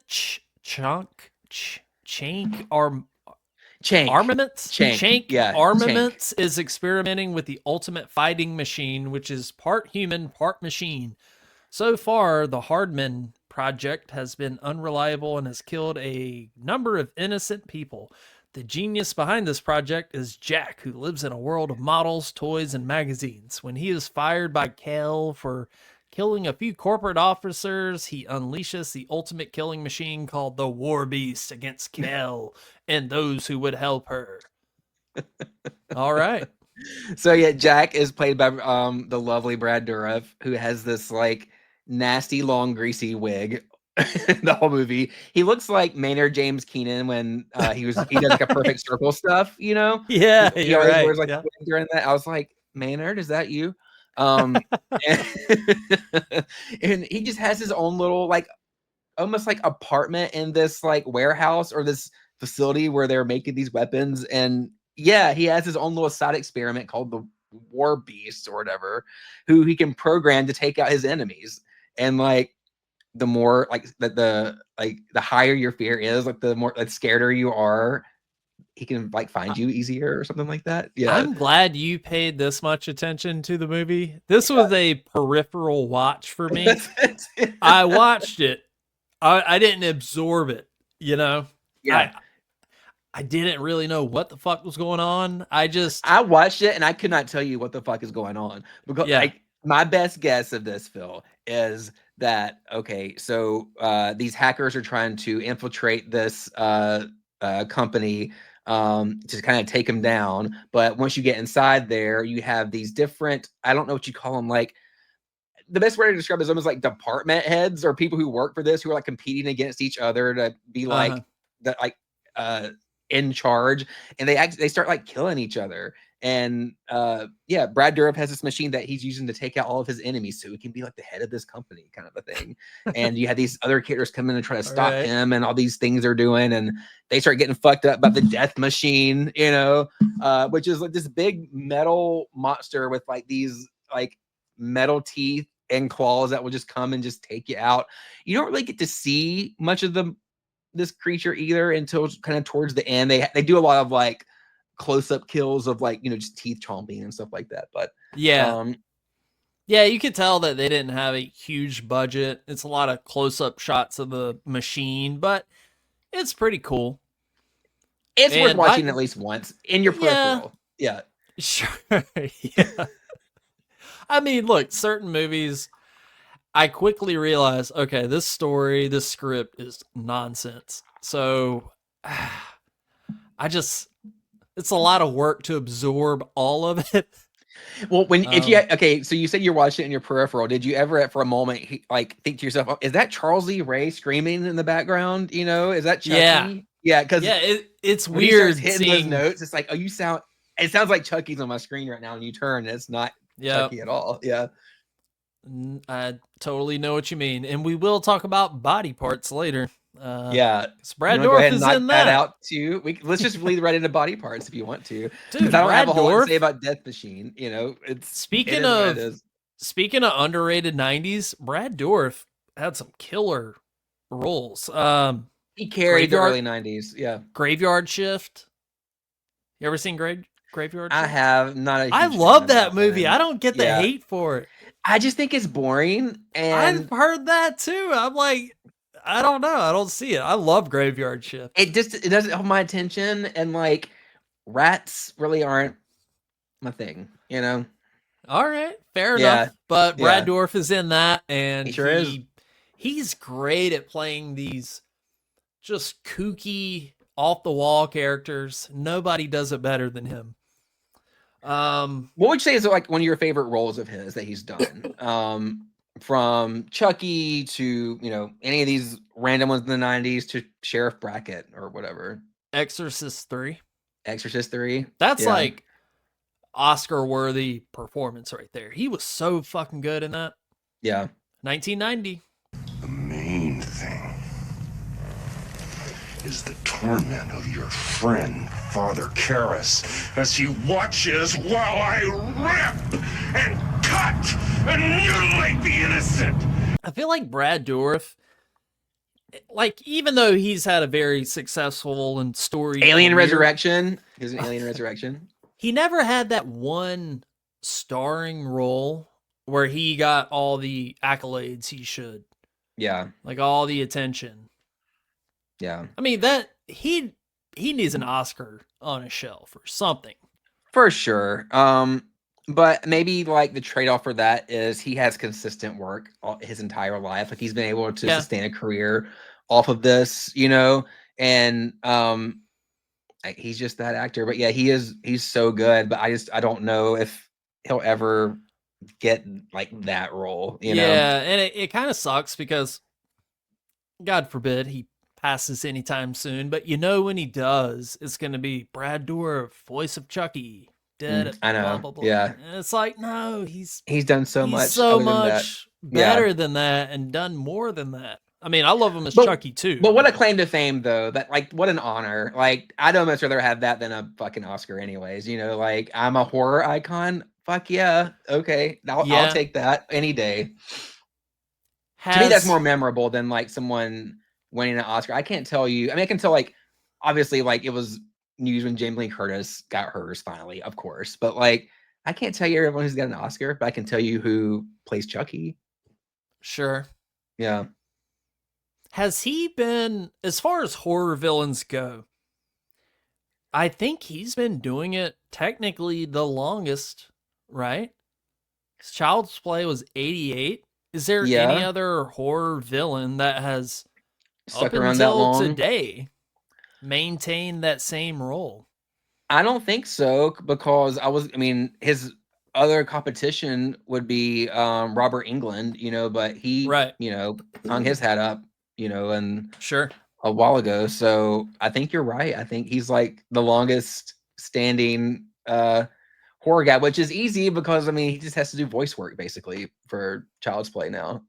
Armaments? Yeah, Armaments is experimenting with the ultimate fighting machine, which is part human, part machine. So far, the Hardman project has been unreliable and has killed a number of innocent people. The genius behind this project is Jack, who lives in a world of models, toys, and magazines. When he is fired by Kel for killing a few corporate officers, he unleashes the ultimate killing machine called the War Beast against Kel and those who would help her. All right. So yeah, Jack is played by the lovely Brad Dourif, who has this like nasty long greasy wig. The whole movie, he looks like Maynard James Keenan when he does like a Perfect Circle stuff, you know? Yeah, he always wears like during that. I was like, Maynard, is that you? And he just has his own little like almost like apartment in this like warehouse or this facility where they're making these weapons. And yeah, he has his own little side experiment called the War Beast or whatever, who he can program to take out his enemies. And like the more like the higher your fear is, like the more like scareder you are, he can like find you easier or something like that. Yeah, I'm glad you paid this much attention to the movie. This was a peripheral watch for me. I watched it. I didn't absorb it, you know? Yeah. I didn't really know what the fuck was going on. I watched it and I could not tell you what the fuck is going on because like my best guess of this, Phil, is that okay, so these hackers are trying to infiltrate this company to kind of take them down. But once you get inside there, you have these different, I don't know what you call them, like the best way to describe it is almost like department heads or people who work for this who are like competing against each other to be like in charge, and they start like killing each other. And yeah, Brad Dourif has this machine that he's using to take out all of his enemies, so he can be like the head of this company, kind of a thing. And you had these other characters come in and try to stop him, and all these things they're doing, and they start getting fucked up by the death machine, you know, which is like this big metal monster with like these like metal teeth and claws that will just come and just take you out. You don't really get to see much of this creature either until kind of towards the end. They do a lot of like close-up kills of like, you know, just teeth chomping and stuff like that. But yeah, you could tell that they didn't have a huge budget. It's a lot of close-up shots of the machine, but it's pretty cool. It's worth watching at least once in your peripheral. Yeah. Sure. Yeah. I mean, look, certain movies, I quickly realized, okay, this story, this script is nonsense. So it's a lot of work to absorb all of it. Well, okay, so you said you're watching it in your peripheral. Did you ever, for a moment, like think to yourself, oh, is that Charles Lee Ray screaming in the background? You know, is that Chucky? Yeah, because it's weird hitting those notes. It's like, oh, it sounds like Chucky's on my screen right now, and you turn, and it's not Chucky at all. Yeah. I totally know what you mean, and we will talk about body parts later. Yeah, Brad Dourif is in that. Out too. Let's just lead right into body parts if you want to. Dude, I don't have a whole lot to say about Death Machine. You know, speaking of underrated 90s, Brad Dourif had some killer roles. He carried the early 90s. Yeah, Graveyard Shift. You ever seen Graveyard Shift? I have not. I love that movie. I don't get the hate for it. I just think it's boring, and I've heard that too. I'm like, I don't know. I don't see it. I love Graveyard Shift. It doesn't hold my attention, and like rats really aren't my thing, you know. All right, fair enough. But Brad Dourif is in that, and he sure is. He's great at playing these just kooky, off the wall characters. Nobody does it better than him. What would you say is like one of your favorite roles of his that he's done? From Chucky to, you know, any of these random ones in the 90s to Sheriff Brackett or whatever. Exorcist 3. That's like Oscar-worthy performance right there. He was so fucking good in that. Yeah. 1990. The main thing is the torment of your friend, Father Karras, as he watches while I rip and cut and mutilate the innocent. I feel like Brad Dourif, like, even though he's had a very successful and storied Alien Resurrection, he's an Alien Resurrection. He never had that one starring role where he got all the accolades he should. Yeah. Like all the attention. Yeah. I mean, that he needs an Oscar on a shelf or something. For sure. But maybe like the trade-off for that is he has consistent work his entire life. Like he's been able to sustain a career off of this, you know, and he's just that actor. But yeah, he's so good. But I don't know if he'll ever get like that role, you know? Yeah, and it kind of sucks because God forbid he passes anytime soon. But you know when he does, it's going to be Brad Dourif, voice of Chucky. Dead. I know. Blah, blah, blah. Yeah. And it's like, no, he's done so much. So much better than that and done more than that. I mean, I love him as Chucky too. But what a claim to fame, though. That like, what an honor. Like, I'd almost rather have that than a fucking Oscar, anyways. You know, like I'm a horror icon. Fuck yeah. Okay, I'll take that any day. To me, that's more memorable than like someone winning an Oscar. I can't tell you. I mean, I can tell like, obviously, like it was news when Jamie Lee Curtis got hers finally, of course. But like, I can't tell you everyone who's got an Oscar, but I can tell you who plays Chucky. Sure. Yeah. Has he been, as far as horror villains go, I think he's been doing it technically the longest, right? Child's Play was 88. Is there any other horror villain that has stuck around that long today maintained that same role? I don't think so, because his other competition would be Robert Englund, you know, but he you know, hung his hat up, you know, and a while ago. So I think you're right. I think he's like the longest standing horror guy, which is easy because I mean he just has to do voice work basically for Child's Play now.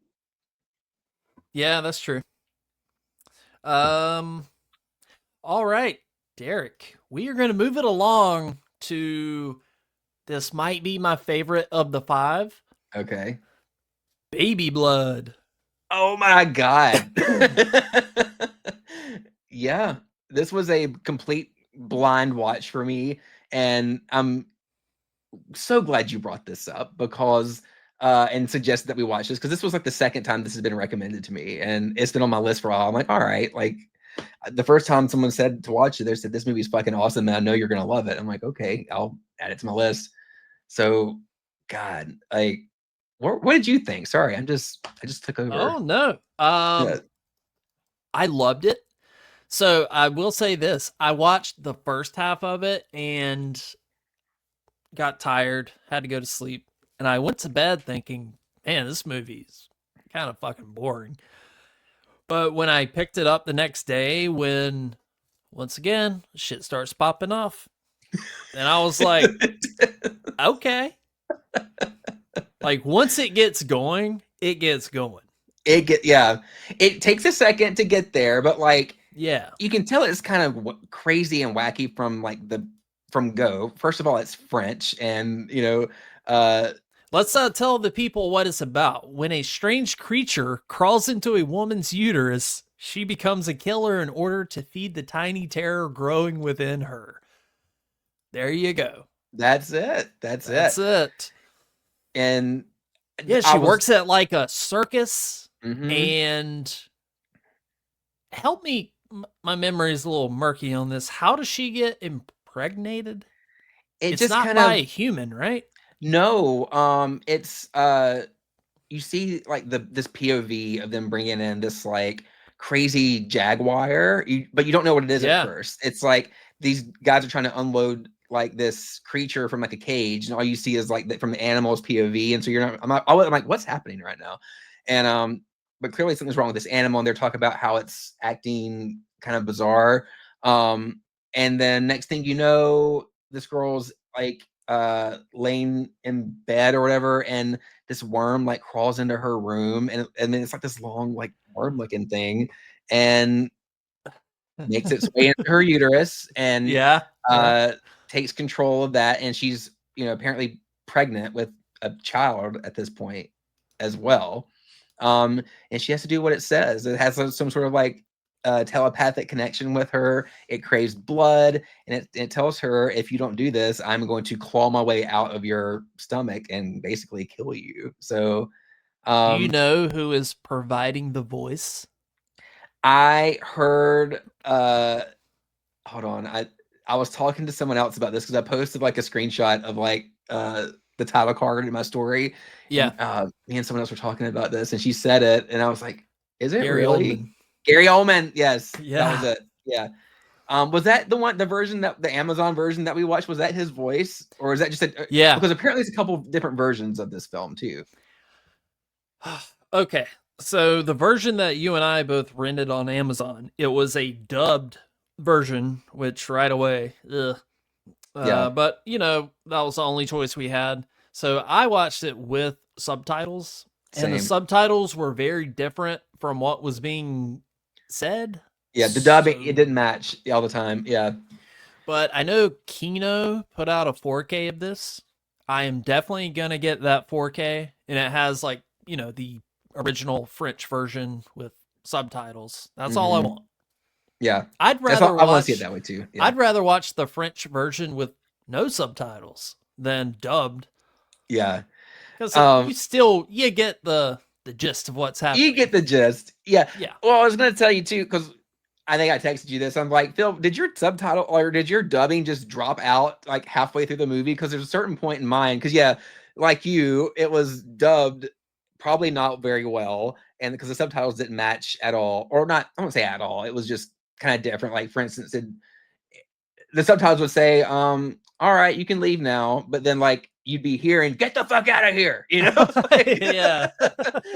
Yeah, that's true. All right, Derrick, we are going to move it along to this might be my favorite of the 5. Okay. Baby Blood. Oh my god. Yeah, this was a complete blind watch for me, and I'm so glad you brought this up because and suggested that we watch this because this was like the second time this has been recommended to me, and it's been on my list for a while. I'm like, all right, like the first time someone said to watch it, they said this movie is fucking awesome, and I know you're gonna love it. I'm like, okay, I'll add it to my list. So, God, like, what did you think? Sorry, I just took over. Oh no. Yeah. I loved it. So I will say this. I watched the first half of it and got tired, had to go to sleep. And I went to bed thinking, man, this movie's kind of fucking boring. But when I picked it up the next day, when once again, shit starts popping off. And I was like, okay. Like once it gets going, it gets going. Yeah. It takes a second to get there, but like, yeah, you can tell it's kind of crazy and wacky from like from go. First of all, it's French, and you know, let's tell the people what it's about. When a strange creature crawls into a woman's uterus, she becomes a killer in order to feed the tiny terror growing within her. There you go. That's it. That's it. And yeah, she works at like a circus, and help me. My memory is a little murky on this. How does she get impregnated? It's just not kind by a human, right? No, it's you see like this POV of them bringing in this like crazy jaguar, but you don't know what it is at first. It's like these guys are trying to unload like this creature from like a cage, and all you see is like from the animal's POV, and so I'm like, what's happening right now? And but clearly something's wrong with this animal, and they're talking about how it's acting kind of bizarre. And then next thing you know, this girl's like laying in bed or whatever, and this worm like crawls into her room, and then it's like this long like worm looking thing, and makes its way into her uterus, and takes control of that, and she's apparently pregnant with a child at this point as well. And she has to do what it says. It has some sort of like telepathic connection with her. It craves blood, and it tells her, if you don't do this, I'm going to claw my way out of your stomach and basically kill you. So do you know who is providing the voice? I heard hold on, I was talking to someone else about this because I posted like a screenshot of like the title card in my story. Yeah. And, me and someone else were talking about this, and she said it, and I was like, is it Gary really? Oldman. Gary Oldman, yes. Yeah. That was it. Yeah. Was that the version that the Amazon version that we watched? Was that his voice, or is that just yeah? Because apparently there's a couple different versions of this film too. Okay, so the version that you and I both rented on Amazon, it was a dubbed version, which right away, yeah. But that was the only choice we had. So I watched it with subtitles, and the subtitles were very different from what was being said. Yeah, the dubbing, it didn't match all the time. Yeah. But I know Kino put out a 4K of this. I am definitely going to get that 4K. And it has like, the original French version with subtitles. That's all I want. Yeah. I want to see it that way too. Yeah. I'd rather watch the French version with no subtitles than dubbed. Yeah. Because you get the gist of what's happening. You get the gist. Yeah. Yeah. Well, I was going to tell you too, because I think I texted you this. I'm like, Phil, did your subtitle or did your dubbing just drop out like halfway through the movie? Because there's a certain point in mine. Because like you, it was dubbed probably not very well, and because the subtitles didn't match at all, or not. I won't say at all. It was just kind of different. Like for instance, the subtitles would say, "All right, you can leave now," but then like you'd be hearing, "Get the fuck out of here," yeah.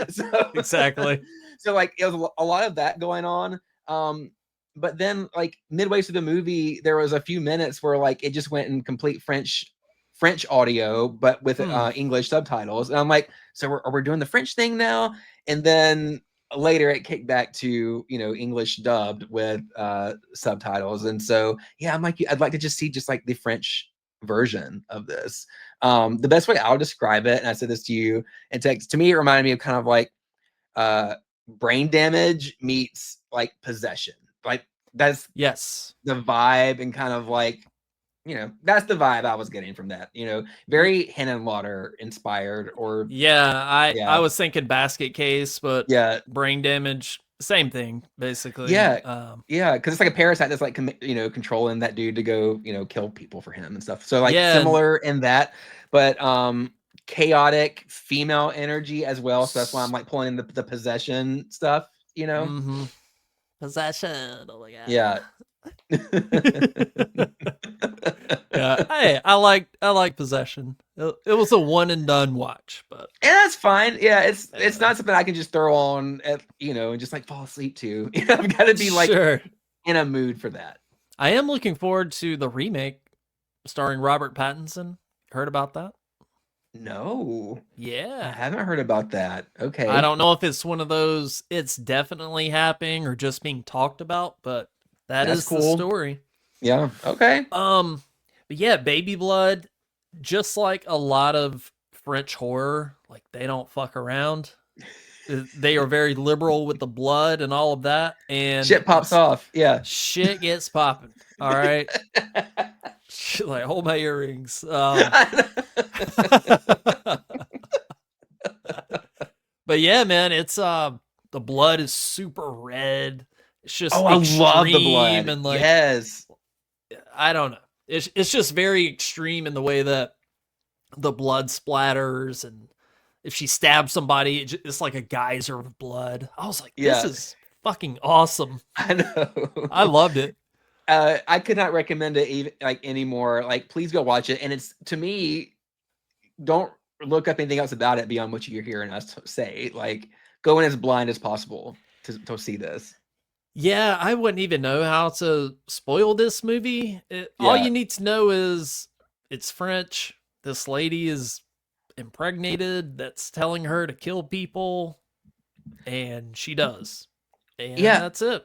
So, exactly. So like it was a lot of that going on. But then like midway through the movie, there was a few minutes where like it just went in complete French French audio, but with English subtitles. And I'm like, so are we doing the French thing now? And then later it kicked back to, you know, English dubbed with subtitles. And so, yeah, I'm like, I'd like to just see just like the French version of this. The best way I'll describe it, and I said this to you in text, to me, it reminded me of kind of like brain damage meets like possession. Like that's the vibe, and kind of like, you know, that's the vibe I was getting from that. You know, very Henenlotter inspired, or I was thinking Basket Case, but brain damage, same thing basically. Yeah, because it's like a parasite that's like, you know, controlling that dude to go, you know, kill people for him and stuff. So like similar in that, but chaotic female energy as well. So that's why I'm like pulling in the possession stuff. You know, possession. Oh my god. Yeah. Yeah, hey, I like Possession. It was a one and done watch, but that's fine. Yeah, it's not something I can just throw on at, you know, and just like fall asleep to. You know, I've got to be like in a mood for that. I am looking forward to the remake starring Robert Pattinson. Heard about that? No. Yeah. I haven't heard about that. Okay. I don't know if it's one of those it's definitely happening or just being talked about, but that's cool. The story. Yeah. Okay. But yeah, Baby Blood, just like a lot of French horror, like they don't fuck around. They are very liberal with the blood and all of that, and shit pops off. Yeah, shit gets popping. All right, like hold my earrings. But yeah, man, it's the blood is super red. It's just I love the blood. And like, yes, I don't know. It's just very extreme in the way that the blood splatters, and if she stabs somebody, it's like a geyser of blood. I was like, this is fucking awesome. I know. I loved it. I could not recommend it even like anymore. Like, please go watch it. And it's, to me, don't look up anything else about it beyond what you're hearing us say. Like, go in as blind as possible to see this. Yeah, I wouldn't even know how to spoil this movie. All you need to know is it's French. This lady is impregnated that's telling her to kill people, and she does. And that's it.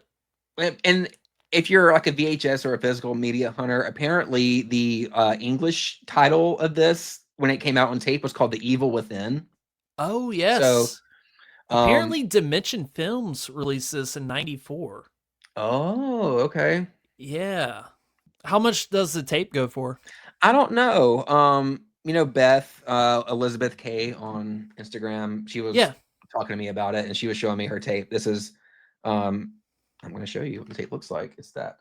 And if you're like a VHS or a physical media hunter, apparently the English title of this, when it came out on tape, was called The Evil Within. Oh, yes. So apparently Dimension Films released this in 94. Oh, okay. Yeah. How much does the tape go for? I don't know. You know, Beth, Elizabeth K on Instagram, she was talking to me about it, and she was showing me her tape. This is, I'm going to show you what the tape looks like. It's that.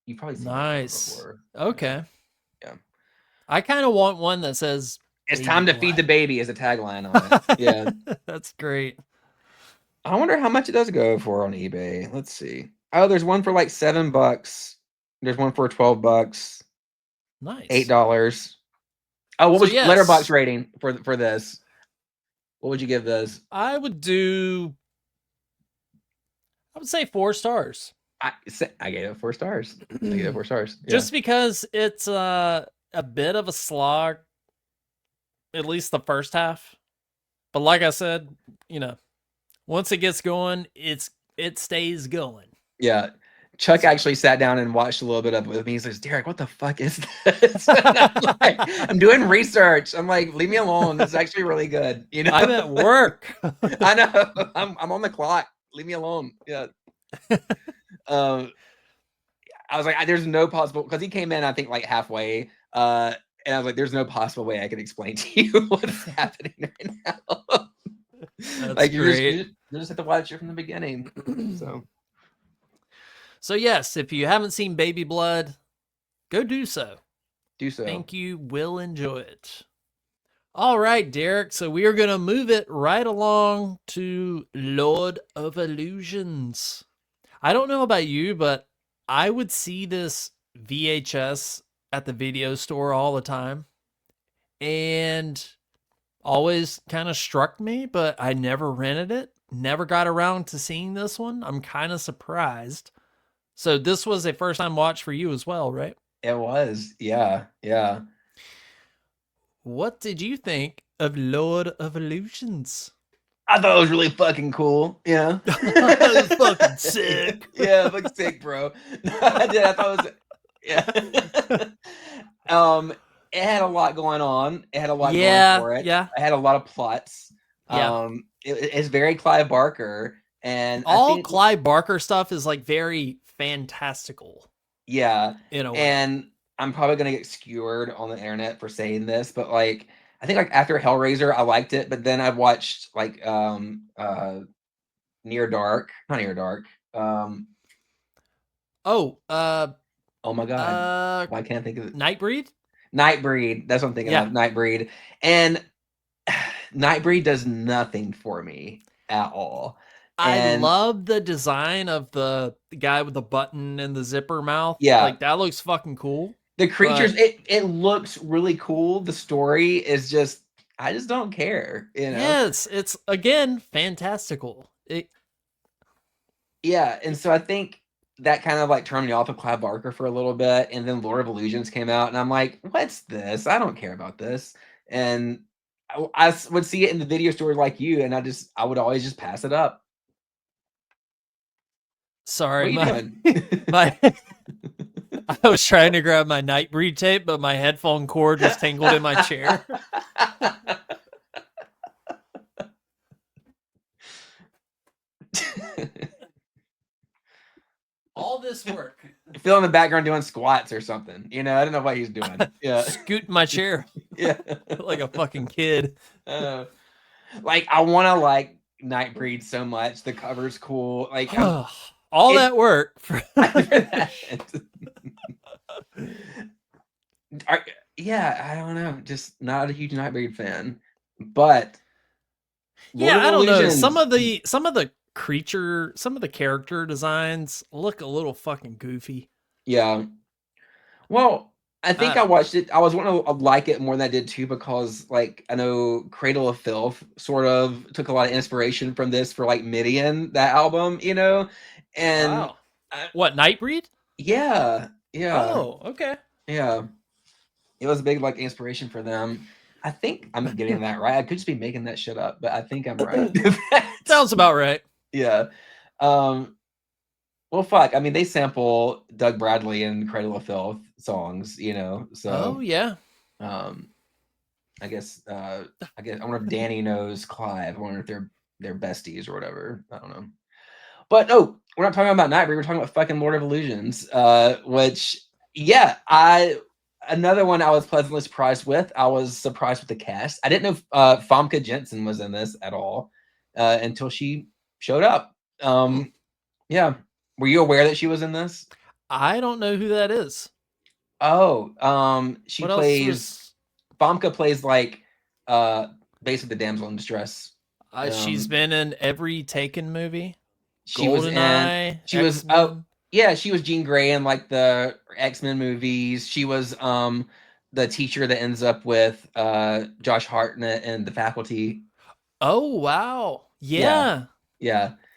You've probably seen it before. Okay. Yeah. I kind of want one that says, "It's time to feed the baby" as a tagline on it. Yeah. That's great. I wonder how much it does go for on eBay. Let's see. Oh, there's one for like $7. There's one for $12. Nice. $8. Oh, what was Letterboxd rating for this? What would you give this? I would say 4 stars. I gave it 4 stars. I gave it 4 stars. Yeah. Just because it's a bit of a slog, at least the first half. But like I said, you know, once it gets going, it stays going. Yeah. Chuck actually sat down and watched a little bit of it with me. He says, "Derrick, what the fuck is this?" I'm doing research. I'm like, leave me alone. This is actually really good. You know, I'm at work. I know. I'm on the clock. Leave me alone. Yeah. I was like, there's no possible, because he came in, I think, like halfway. And I was like, there's no possible way I could explain to you what's happening right now. That's like great. You just have to watch it from the beginning. So yes, if you haven't seen Baby Blood, go do so. Do so. I think you will enjoy it. All right, Derrick. So we are going to move it right along to Lord of Illusions. I don't know about you, but I would see this VHS at the video store all the time, and always kind of struck me, but I never rented it. Never got around to seeing this one. I'm kind of surprised. So this was a first time watch for you as well, right? It was. Yeah. Yeah. What did you think of Lord of Illusions? I thought it was really fucking cool. Yeah. It was fucking sick. Yeah, fucking sick, bro. I did. I thought it was. Yeah. It had a lot going on. It had a lot going Yeah, for it. yeah, It had a lot of plots. yeah. It's very Clive Barker, and I All think, Clive Barker stuff is like very fantastical yeah, in a way. and I'm probably gonna get skewered on the internet for saying this, but like, I think like after Hellraiser, I liked it, but then I watched like Near Dark, not Near Dark. Oh, Oh my god, why can't I think of it? Nightbreed? Nightbreed. That's what I'm thinking Yeah. of. Nightbreed, and Nightbreed does nothing for me at all. I And love the design of the guy with the button and the zipper mouth. yeah, Like that looks fucking cool. the creatures, But it looks really cool. The story is just, I just don't care, you know? yeah, it's again fantastical. Yeah, and so I think that kind of like turned me off of Clive Barker for a little bit, and then Lord of Illusions came out, and I'm like, what's this? I don't care about this. And I would see it in the video store like you, and I would always just pass it up. Sorry, What are you doing? my I was trying to grab my Nightbreed tape, but my headphone cord was tangled in my chair. All this work. Phil in the background doing squats or something. You know, I don't know what he's doing. Yeah. Scooting my chair Yeah. like a fucking kid. Like, I want to like Nightbreed so much. The cover's cool. Like, all that work for yeah, I don't know. Just not a huge Nightbreed fan. But yeah, I don't know. Some of the character designs look a little fucking goofy. Yeah. Well, I think I watched it. I was wanting to like it more than I did too, because like I know Cradle of Filth sort of took a lot of inspiration from this for like Midian, that album, you know? And wow. What, Nightbreed? Yeah. Yeah. Oh, okay. Yeah. It was a big like inspiration for them. I think I'm getting that right. I could just be making that shit up, but I think I'm right. Sounds about right. Yeah. Well, fuck. I mean, they sample Doug Bradley and Cradle of Filth songs, you know. So oh yeah. I guess I wonder if Danny knows Clive. I wonder if they're besties or whatever. I don't know. But no, we're not talking about Nightbreed. We're talking about fucking Lord of Illusions. Which, yeah, another one I was pleasantly surprised with. I was surprised with the cast. I didn't know Famke Jensen was in this at all until she showed up. Yeah. Were you aware that she was in this? I don't know who that is. Oh, she what plays Famke plays like basically the damsel in distress. She's been in every Taken movie. She was in. She was. Oh, yeah. She was Jean Grey in like the X-Men movies. She was the teacher that ends up with Josh Hartnett and The Faculty. Oh wow! Yeah.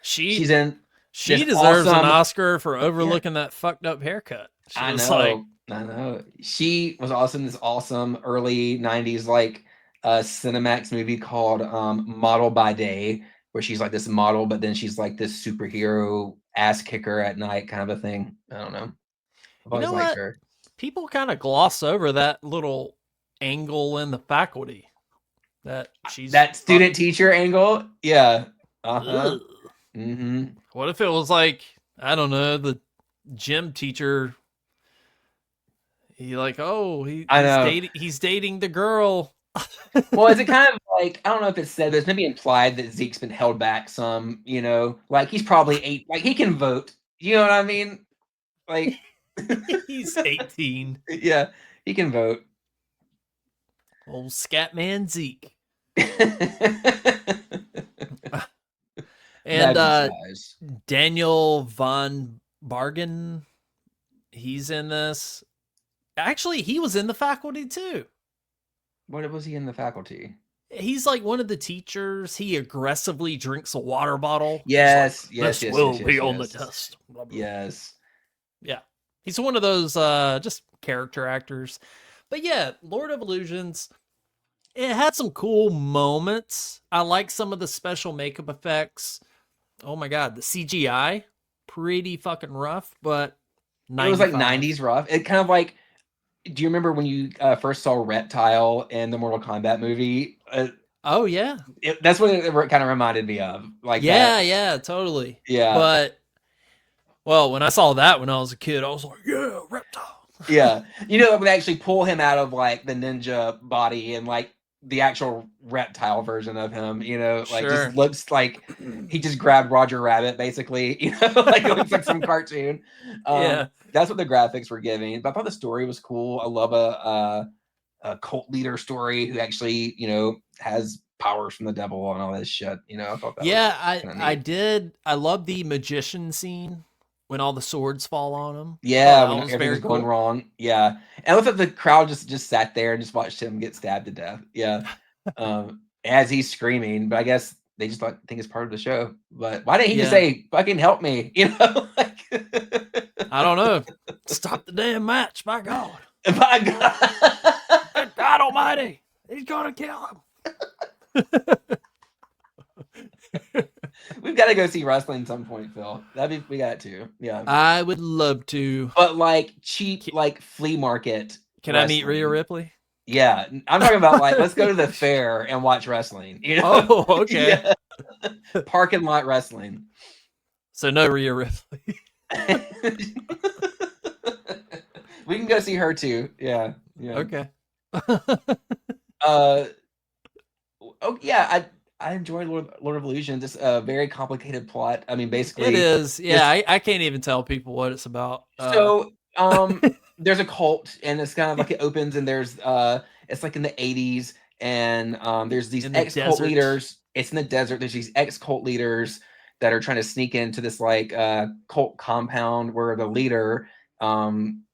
She's in. She deserves an Oscar for overlooking that fucked up haircut. I know. She was also in this awesome early 90s like Cinemax movie called Model by Day, where she's like this model, but then she's like this superhero ass kicker at night kind of a thing. I don't know. I've always liked her. People kind of gloss over that little angle in The Faculty. That student teacher angle. Yeah. Uh-huh. Mm-hmm. What if it was like, I don't know, the gym teacher? He's dating the girl. Well, is it kind of like, I don't know if it's said, but it's maybe implied that Zeke's been held back some, you know, like he's probably 8, like he can vote. You know what I mean? Like he's 18. Yeah, he can vote. Old Scatman Zeke. And Daniel von Bargen, he's in this. Actually, he was in The Faculty too. What was he in The Faculty? He's like one of the teachers. He aggressively drinks a water bottle. Yes, like, yes. Will be on the test. Yes. Yeah. He's one of those just character actors. But yeah, Lord of Illusions, it had some cool moments. I like some of the special makeup effects. Oh my god, the CGI, pretty fucking rough, but It was like 95. 90s rough. It kind of like, do you remember when you first saw Reptile in the Mortal Kombat movie? Oh yeah. That's what it kind of reminded me of. Like Yeah, that. yeah, totally. Yeah. But well, when I saw that when I was a kid, I was like, yeah, Reptile. Yeah. You know, when they actually pull him out of like the ninja body and like the actual reptile version of him, you know, like Sure. just looks like he just grabbed Roger Rabbit, basically, you know, like it looks like some cartoon. Yeah. That's what the graphics were giving. But I thought the story was cool. I love a cult leader story who actually, you know, has powers from the devil and all this shit. You know, I thought that was kinda I neat. did. I love the magician scene when all the swords fall on him. Yeah, That when was everything very was going cool. wrong. Yeah. And I love that the crowd just sat there and just watched him get stabbed to death. Yeah. As he's screaming. But I guess they just think it's part of the show. But why didn't he just Yeah. say, fucking help me? You know? Like I don't know. Stop the damn match, by God. my God. Good God Almighty, he's gonna kill him. We've got to go see wrestling at some point, Phil. We got to. Yeah. I would love to. But like cheap, like flea market. Can I meet wrestling. Rhea Ripley? Yeah, I'm talking about like let's go to the fair and watch wrestling. You know? Oh, okay. Yeah. Parking lot wrestling. So no Rhea Ripley. We can go see her too. Yeah. Yeah. Okay. Oh yeah, I enjoy Lord of Illusions. It's a very complicated plot. I mean, basically It is. Yeah, I can't even tell people what it's about. So there's a cult and it's kind of like it opens and there's it's like in the 80s and there's these In the ex-cult desert. leaders. It's in the desert. There's these ex-cult leaders that are trying to sneak into this like cult compound where the leader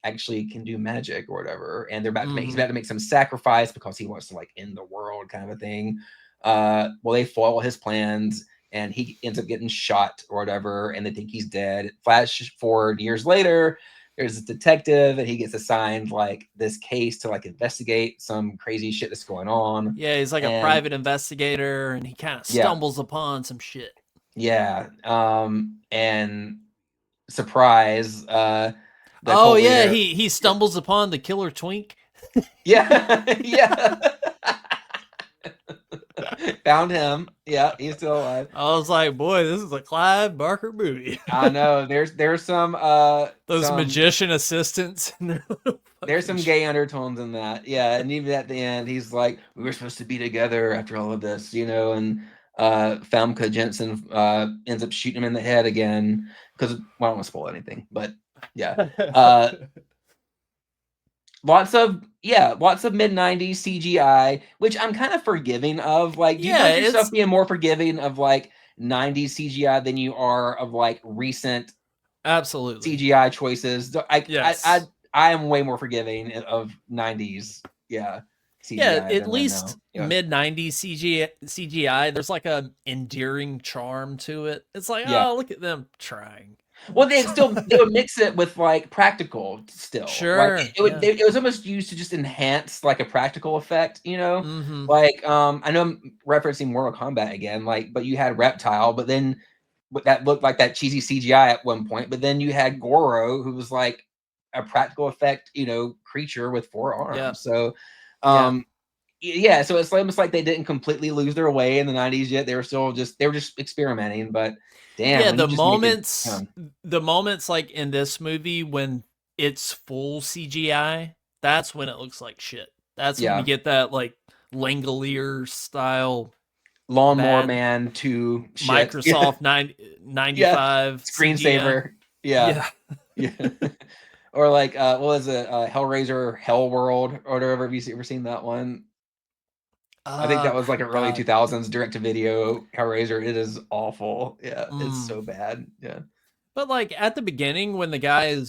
actually can do magic or whatever, and he's about to make some sacrifice because he wants to like end the world kind of a thing. Well, they foil his plans and he ends up getting shot or whatever, and they think he's dead. Flash forward years later, there's a detective and he gets assigned like this case to like investigate some crazy shit that's going on. Yeah, he's like a private investigator and he kind of stumbles upon some shit. Yeah. And surprise, oh yeah, he stumbles upon the killer twink. Yeah. Yeah. Found him. Yeah, he's still alive. I was like, boy, this is a Clive Barker movie. I know. There's some those magician assistants. There's some gay undertones in that. Yeah, and even at the end, he's like, we were supposed to be together after all of this, you know, and Famke Jensen ends up shooting him in the head again because well, I don't want to spoil anything, but yeah. Lots of mid-90s CGI, which I'm kind of forgiving of. Like, do you find yourself being more forgiving of like 90s CGI than you are of like recent absolutely CGI choices? Yes. I am way more forgiving of 90s. Yeah. CGI yeah, at least mid-90s CGI, there's like a endearing charm to it. It's like, oh, look at them trying. Well, they would mix it with like practical still. Sure. Like, it was almost used to just enhance like a practical effect, you know? Mm-hmm. Like I know I'm referencing Mortal Kombat again, like, but you had Reptile, but then that looked like that cheesy CGI at one point, but then you had Goro, who was like a practical effect, you know, creature with 4 arms. Yeah. So yeah, so it's almost like they didn't completely lose their way in the 90s yet. They were just experimenting, but damn. Yeah, the moments like in this movie when it's full CGI, that's when it looks like shit. That's when you get that like Langolier style Lawnmower Man 2 shit. Microsoft 95 screensaver. Yeah. Or like what was it? Hellraiser Hell World or whatever. Have you ever seen that one? I think that was like an early 2000s direct to video Hellraiser. It is awful. Yeah, it's so bad. Yeah. But like at the beginning when the guy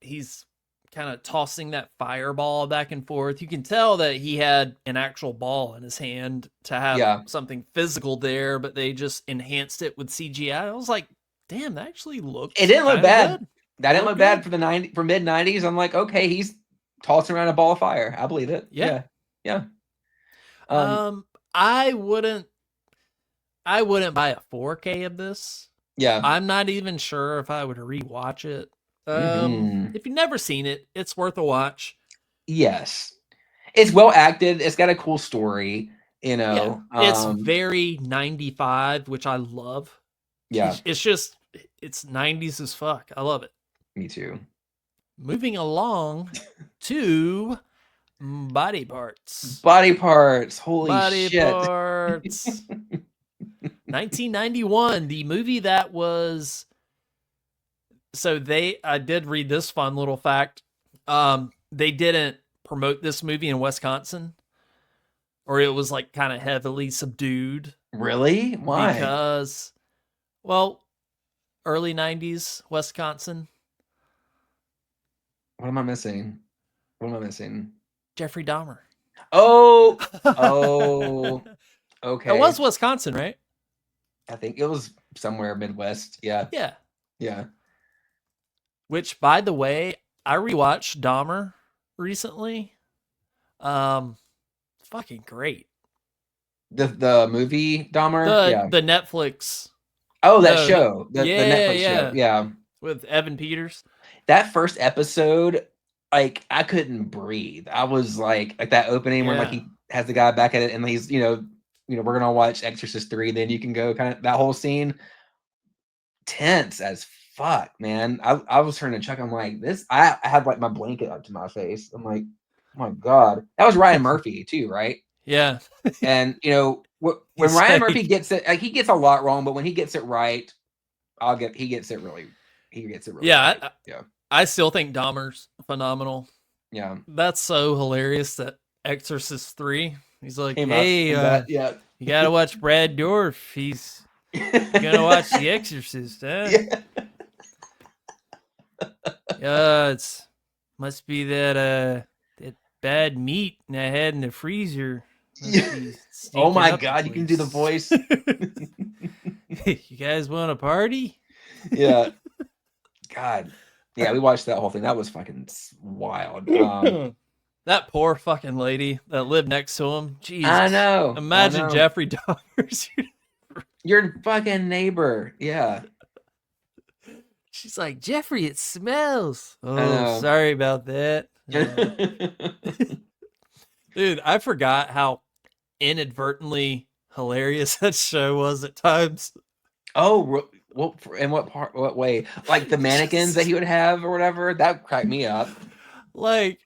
he's kind of tossing that fireball back and forth, you can tell that he had an actual ball in his hand to have something physical there, but they just enhanced it with CGI. I was like, damn, that actually looked It didn't look bad. Good. That didn't Look look bad good. for for mid 90s. I'm like, okay, he's tossing around a ball of fire. I believe it. Yeah. Yeah. I wouldn't buy a 4K of this. Yeah. I'm not even sure if I would rewatch it. Mhm. If you've never seen it, it's worth a watch. Yes. It's well acted. It's got a cool story, you Yeah, know. it's very 95, which I love. Yeah, It's just, it's 90s as fuck. I love it. me too. Moving along to body parts. Body parts. Holy Body shit. parts. 1991, the movie that was. So I did read this fun little fact. They didn't promote this movie in Wisconsin, or it was like kind of heavily subdued. Really? Why? Because, well, early 90s Wisconsin. What am I missing? What am I missing? Jeffrey Dahmer. Oh, okay. It was Wisconsin, right? I think it was somewhere Midwest. Yeah. Yeah. Yeah. Which, by the way, I rewatched Dahmer recently. Fucking great. The movie Dahmer? The Netflix. Oh, that show. The Netflix yeah. show. Yeah. With Evan Peters. That first episode, like, I couldn't breathe. I was like that opening when like he has the guy back at it and he's, we're gonna watch Exorcist 3, then you can go, kind of that whole scene. Tense as fuck, man. I was turning to Chuck. I'm like, this. I had like my blanket up to my face. I'm like, oh my god, that was Ryan Murphy too, right? Yeah. And when Ryan Murphy gets it, like, he gets a lot wrong, but when he gets it right, he gets it really. Yeah, right. Yeah. I still think Dahmer's phenomenal. Yeah. That's so hilarious that Exorcist 3. He's like, Came hey, yeah. You gotta watch Brad Dourif. He's gonna watch The Exorcist, huh? Yeah. It's must be that bad meat I had in the freezer. Oh my god, you can do the voice. You guys want a party? Yeah. God. Yeah, we watched that whole thing. That was fucking wild. That poor fucking lady that lived next to him. Jesus. I know. Imagine Jeffrey Dahmer's. Your fucking neighbor. Yeah. She's like, Jeffrey, it smells. Oh, sorry about that. Dude, I forgot how inadvertently hilarious that show was at times. Oh, well, in what way? Like the mannequins that he would have or whatever? That cracked me up. Like,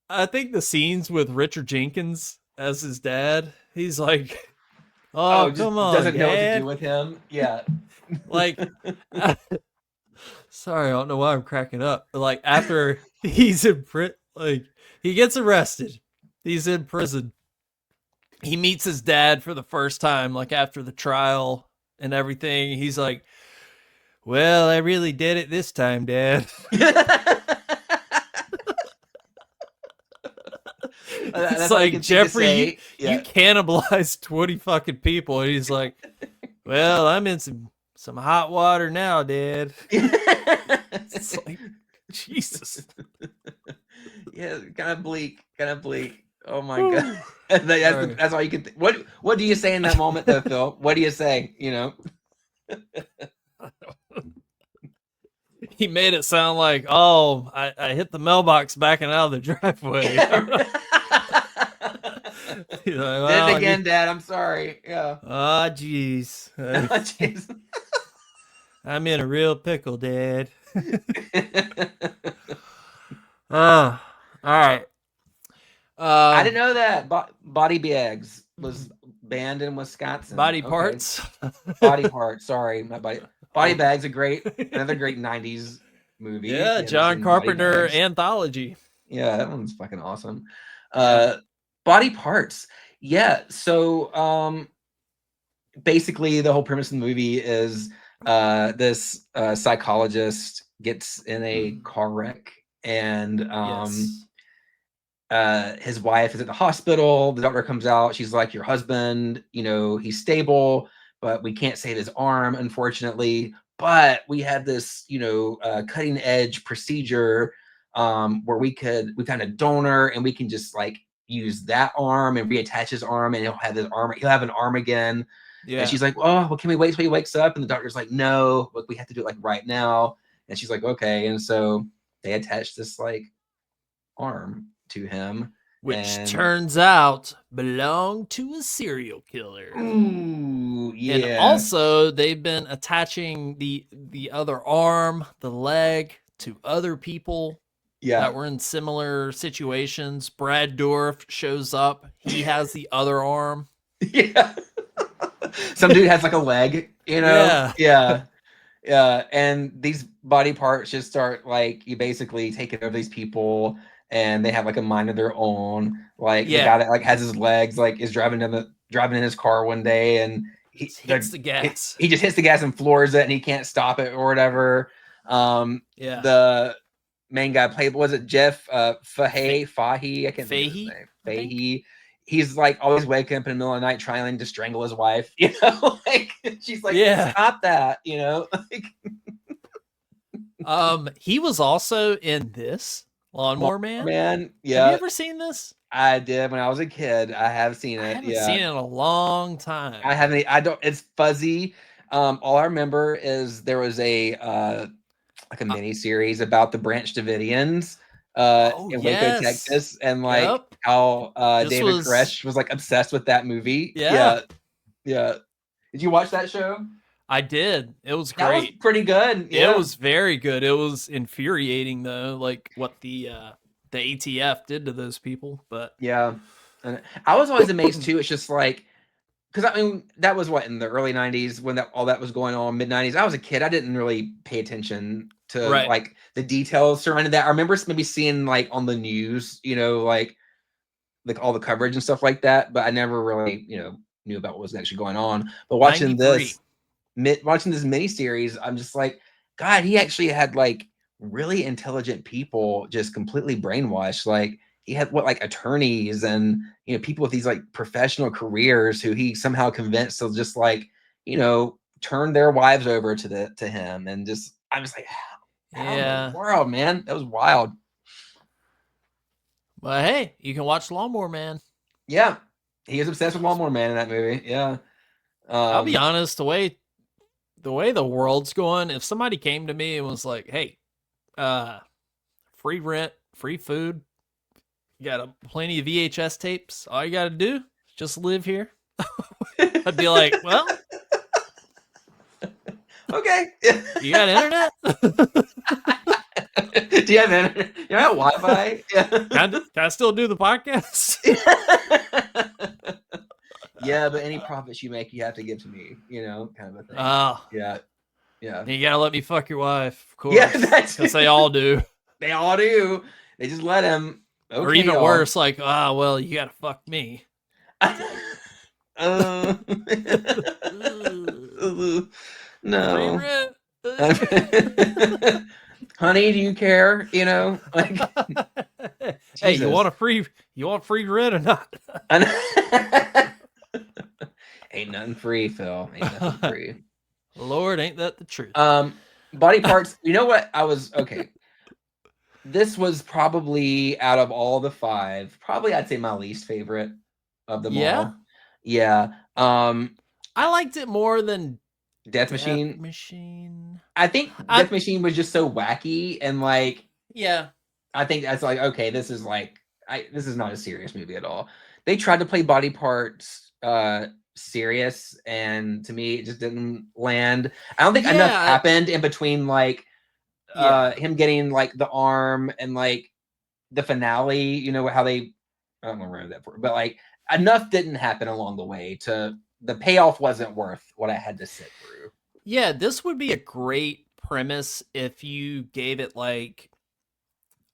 I think the scenes with Richard Jenkins as his dad, he's like, oh come on, doesn't know what to Dad. do with him. Yeah. Like, sorry, I don't know why I'm cracking up. But like, after he's in prison, like, he gets arrested. He's in prison. He meets his dad for the first time, like after the trial and everything. He's like, well, I really did it this time, Dad. It's like, Jeffrey, you cannibalized 20 fucking people. And he's like, well, I'm in some hot water now, Dad. It's like, Jesus. Yeah, kind of bleak. Oh my god. That's all you can think. What do you say in that moment though, Phil? What do you say? He made it sound like, oh, I hit the mailbox backing out of the driveway. Did it again, Dad. I'm sorry. Yeah. Oh, jeez. I'm in a real pickle, Dad. All right. I didn't know that body bags was banned in Wisconsin. Body parts. Body parts. Sorry, my body. Body bags another great 90s movie. Yeah, John Carpenter anthology. Yeah, that one's fucking awesome. Body parts. Yeah, so basically the whole premise of the movie is this psychologist gets in a car wreck and his wife is at the hospital. The doctor comes out. She's like, your husband, he's stable, but we can't save his arm, unfortunately. but we had this, cutting edge procedure where we found a donor and we can just like use that arm and reattach his arm and he'll have an arm again. Yeah. And she's like, oh, well, can we wait till he wakes up? And the doctor's like, no, look, we have to do it like right now. And she's like, okay. And so they attached this like arm to him. Which turns out belonged to a serial killer. Ooh, yeah. And also they've been attaching the other arm, the leg to other people that were in similar situations. Brad Dourif shows up. He has the other arm. Yeah. Some dude has like a leg, Yeah. And these body parts just start like you basically taking over these people and they have like a mind of their own. Like the guy that like has his legs, like is driving in his car one day and he hits the gas. He just hits the gas and floors it and he can't stop it or whatever. The main guy played, was it Jeff Fahey? I can't think of his name. Fahey. He's like always waking up in the middle of the night trying to strangle his wife, like she's like, stop that, He was also in this Lawnmower Man. Yeah. Have you ever seen this? I did when I was a kid. I have seen it. I haven't seen it in a long time. I haven't. I don't. It's fuzzy. All I remember is there was a like a mini series about the Branch Davidians in Waco, Texas, and like how David Koresh was like obsessed with that movie. Yeah. Did you watch that show? I did. It was great. That was pretty good. Yeah. It was very good. It was infuriating though, like what the ATF did to those people. But yeah, and I was always amazed too. It's just like, because I mean that was what in the early 90s when all that was going on, mid 90s. I was a kid. I didn't really pay attention to like the details surrounding that. I remember maybe seeing like on the news, like all the coverage and stuff like that, but I never really, knew about what was actually going on. But watching this mini series, I'm just like, God, he actually had like really intelligent people just completely brainwashed. Like he had like attorneys and people with these like professional careers who he somehow convinced to just like turn their wives over to him. And just I'm just like, how in the world, man, that was wild. But hey, you can watch Lawnmower Man. Yeah, he is obsessed with Lawnmower Man in that movie. Yeah, I'll be honest, the way the world's going, if somebody came to me and was like, hey, free rent, free food, you got plenty of VHS tapes, all you got to do is just live here, I'd be like, well, okay. You got internet? Do you have internet? You have Wi-Fi? Can I still do the podcast? Yeah, but any profits you make, you have to give to me, kind of a thing. Oh. Yeah. You gotta let me fuck your wife, of course. Yeah, that's because they all do. They all do. They just let him. Okay, or even worse, like, well, you gotta fuck me. No. Honey, do you care? Like, hey, you want free rent or not? Ain't nothing free, Phil. Ain't nothing free. Lord, ain't that the truth? Body parts. You know what? Okay. This was probably out of all the 5, probably I'd say my least favorite of them all. Yeah. I liked it more than Death Machine. I think Death Machine was just so wacky and like. Yeah. I think that's like, okay, this is like this is not a serious movie at all. They tried to play body parts serious, and to me it just didn't land. I don't think enough happened in between like him getting like the arm and like the finale, how they I don't remember that for, but like enough didn't happen along the way to the payoff wasn't worth what I had to sit through. Yeah, this would be a great premise if you gave it like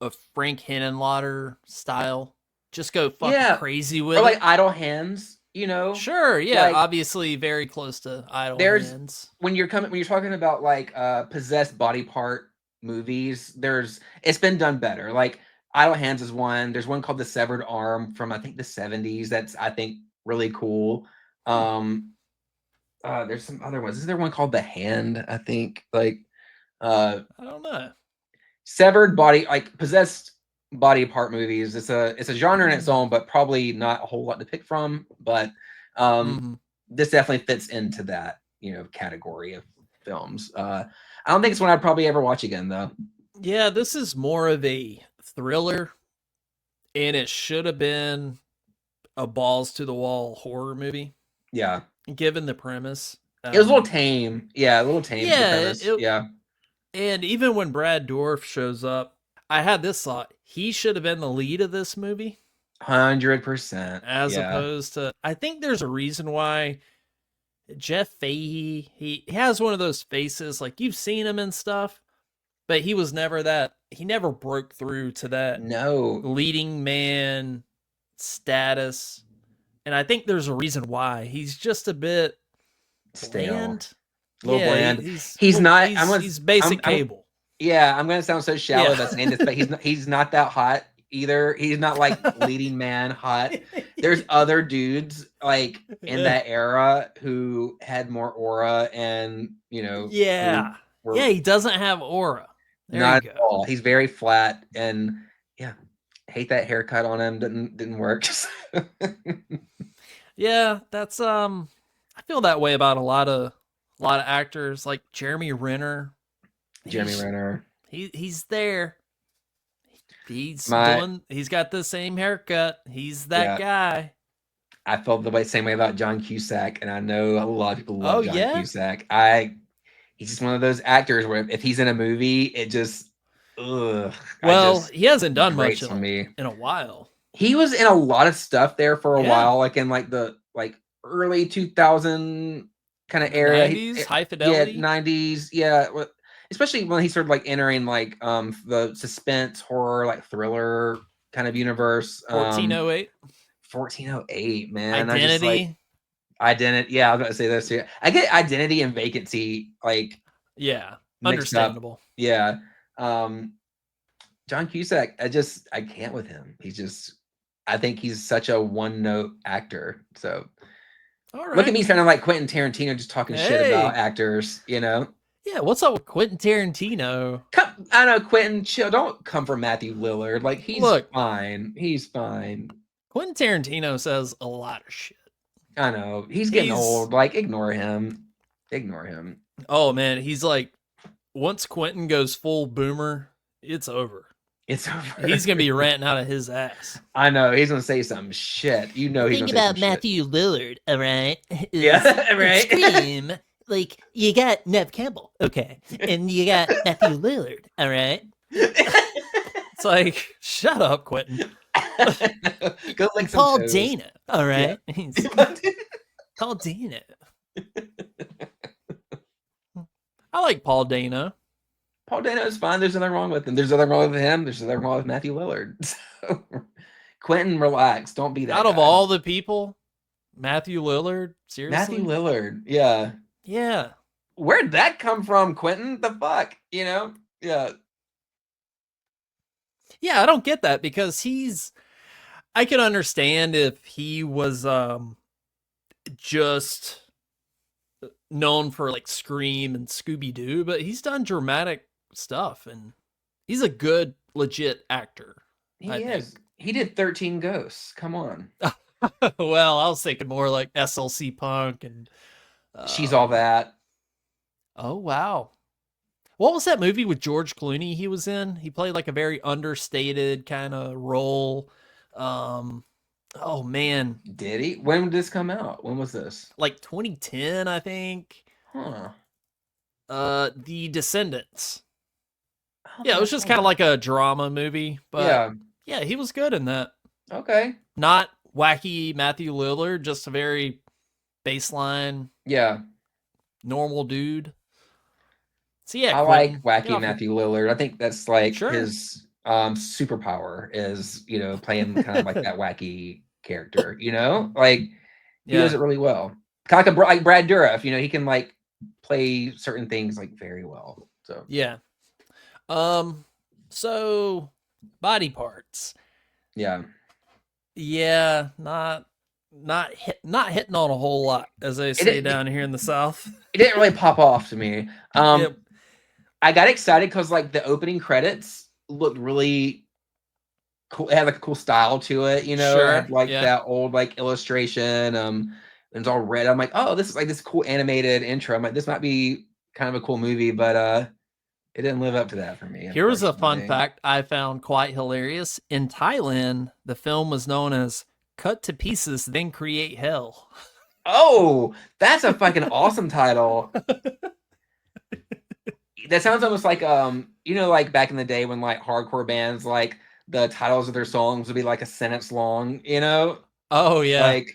a Frank Henenlotter style. Just go fucking crazy with it. Or like Idle Hands, Sure, yeah. Like, obviously very close to Idle Hands. When you're talking about like possessed body part movies, it's been done better. Like Idle Hands is one. There's one called The Severed Arm from I think the 70s. That's I think really cool. there's some other ones. Is there one called The Hand? I think I don't know. severed body, like possessed body part movies. It's a genre in its own, but probably not a whole lot to pick from. But this definitely fits into that category of films. I don't think it's one I'd probably ever watch again though. Yeah, this is more of a thriller, and it should have been a balls to the wall horror movie. Yeah, given the premise. It was a little tame. Yeah, a little tame. Yeah, for the premise. Yeah. And even when Brad Dourif shows up, I had this thought: he should have been the lead of this movie. 100%. As opposed to, I think there's a reason why Jeff Fahey, he has one of those faces, like you've seen him and stuff, but he was never that. He never broke through to that leading man status. And I think there's a reason why. He's just a bit bland. A little bland. He's basic Cable. I'm gonna sound so shallow by saying this, but he's not that hot either. He's not like leading man hot. There's other dudes like in that era who had more aura and he doesn't have aura. Not at all. He's very flat and hate that haircut on him. Didn't work. Yeah, that's I feel that way about a lot of actors, like Jeremy Renner. He's there. He's got the same haircut. He's that guy. I felt the same way about John Cusack, and I know a lot of people love John Cusack. He's just one of those actors where if he's in a movie, it just he hasn't done much in a while. He was in a lot of stuff there for a while, like in the early 2000 kind of era. 90s, High Fidelity. 90s, yeah. Especially when he started entering the suspense horror, thriller kind of universe. 1408, man. Identity. Identity. Yeah, I was about to say this too. I get Identity and Vacancy understandable. Up. Yeah. John Cusack, I can't with him. I think he's such a one-note actor. So look at me sounding like Quentin Tarantino, just talking shit about actors, Yeah, what's up with Quentin Tarantino? I know, Quentin, chill. Don't come for Matthew Lillard. He's fine. He's fine. Quentin Tarantino says a lot of shit. I know. He's getting old. Ignore him. Ignore him. Oh, man. He's once Quentin goes full boomer, it's over. It's over. He's going to be ranting out of his ass. I know. He's going to say some shit. He's going to say some shit. Think about Matthew Lillard, all right? Yeah, right. Scream. You got Nev Campbell, okay, and you got Matthew Lillard, all right? It's shut up, Quentin. Go Paul Dano, all right? Yeah. Paul Dano. I like Paul Dano. Paul Dano is fine. There's nothing wrong with him. There's nothing wrong with him. There's nothing wrong with Matthew Lillard. So, Quentin, relax. Don't be that Out guy. of all the people, Matthew Lillard? Seriously? Matthew Lillard, yeah. Yeah. Where'd that come from, Quentin? The fuck? Yeah. Yeah, I don't get that because I could understand if he was just known for Scream and Scooby-Doo, but he's done dramatic stuff and he's a good, legit actor. He is. He did 13 Ghosts. Come on. Well, I was thinking more like SLC Punk and She's All That. Oh, wow. What was that movie with George Clooney he was in? He played a very understated kind of role. Oh, man. Did he? When did this come out? When was this? 2010, I think. Huh. The Descendants. Yeah, it was just kind of like a drama movie. But yeah, he was good in that. Okay. Not wacky Matthew Lillard, just a very baseline. Yeah. Normal dude. So yeah, I like wacky Matthew Lillard. I think that's his superpower is, playing kind of that wacky character, he does it really well. Kind of like Brad Dourif, he can play certain things very well. So yeah. So body parts. Yeah. Yeah, not not hitting on a whole lot, as they say down here in the South. It didn't really pop off to me. I got excited because like the opening credits looked really cool. It had like a cool style to it, you know. It had like that old like illustration. And it's all red. I'm like, oh, this is like this cool animated intro. I'm like, this might be kind of a cool movie, but it didn't live up to that for me. Here's a fun fact I found quite hilarious. In Thailand, the film was known as Cut to Pieces, Then Create Hell. Oh, that's a fucking awesome title. That sounds almost like you know, like back in the day when like hardcore bands, like the titles of their songs would be like a sentence long, you know? Oh yeah. Like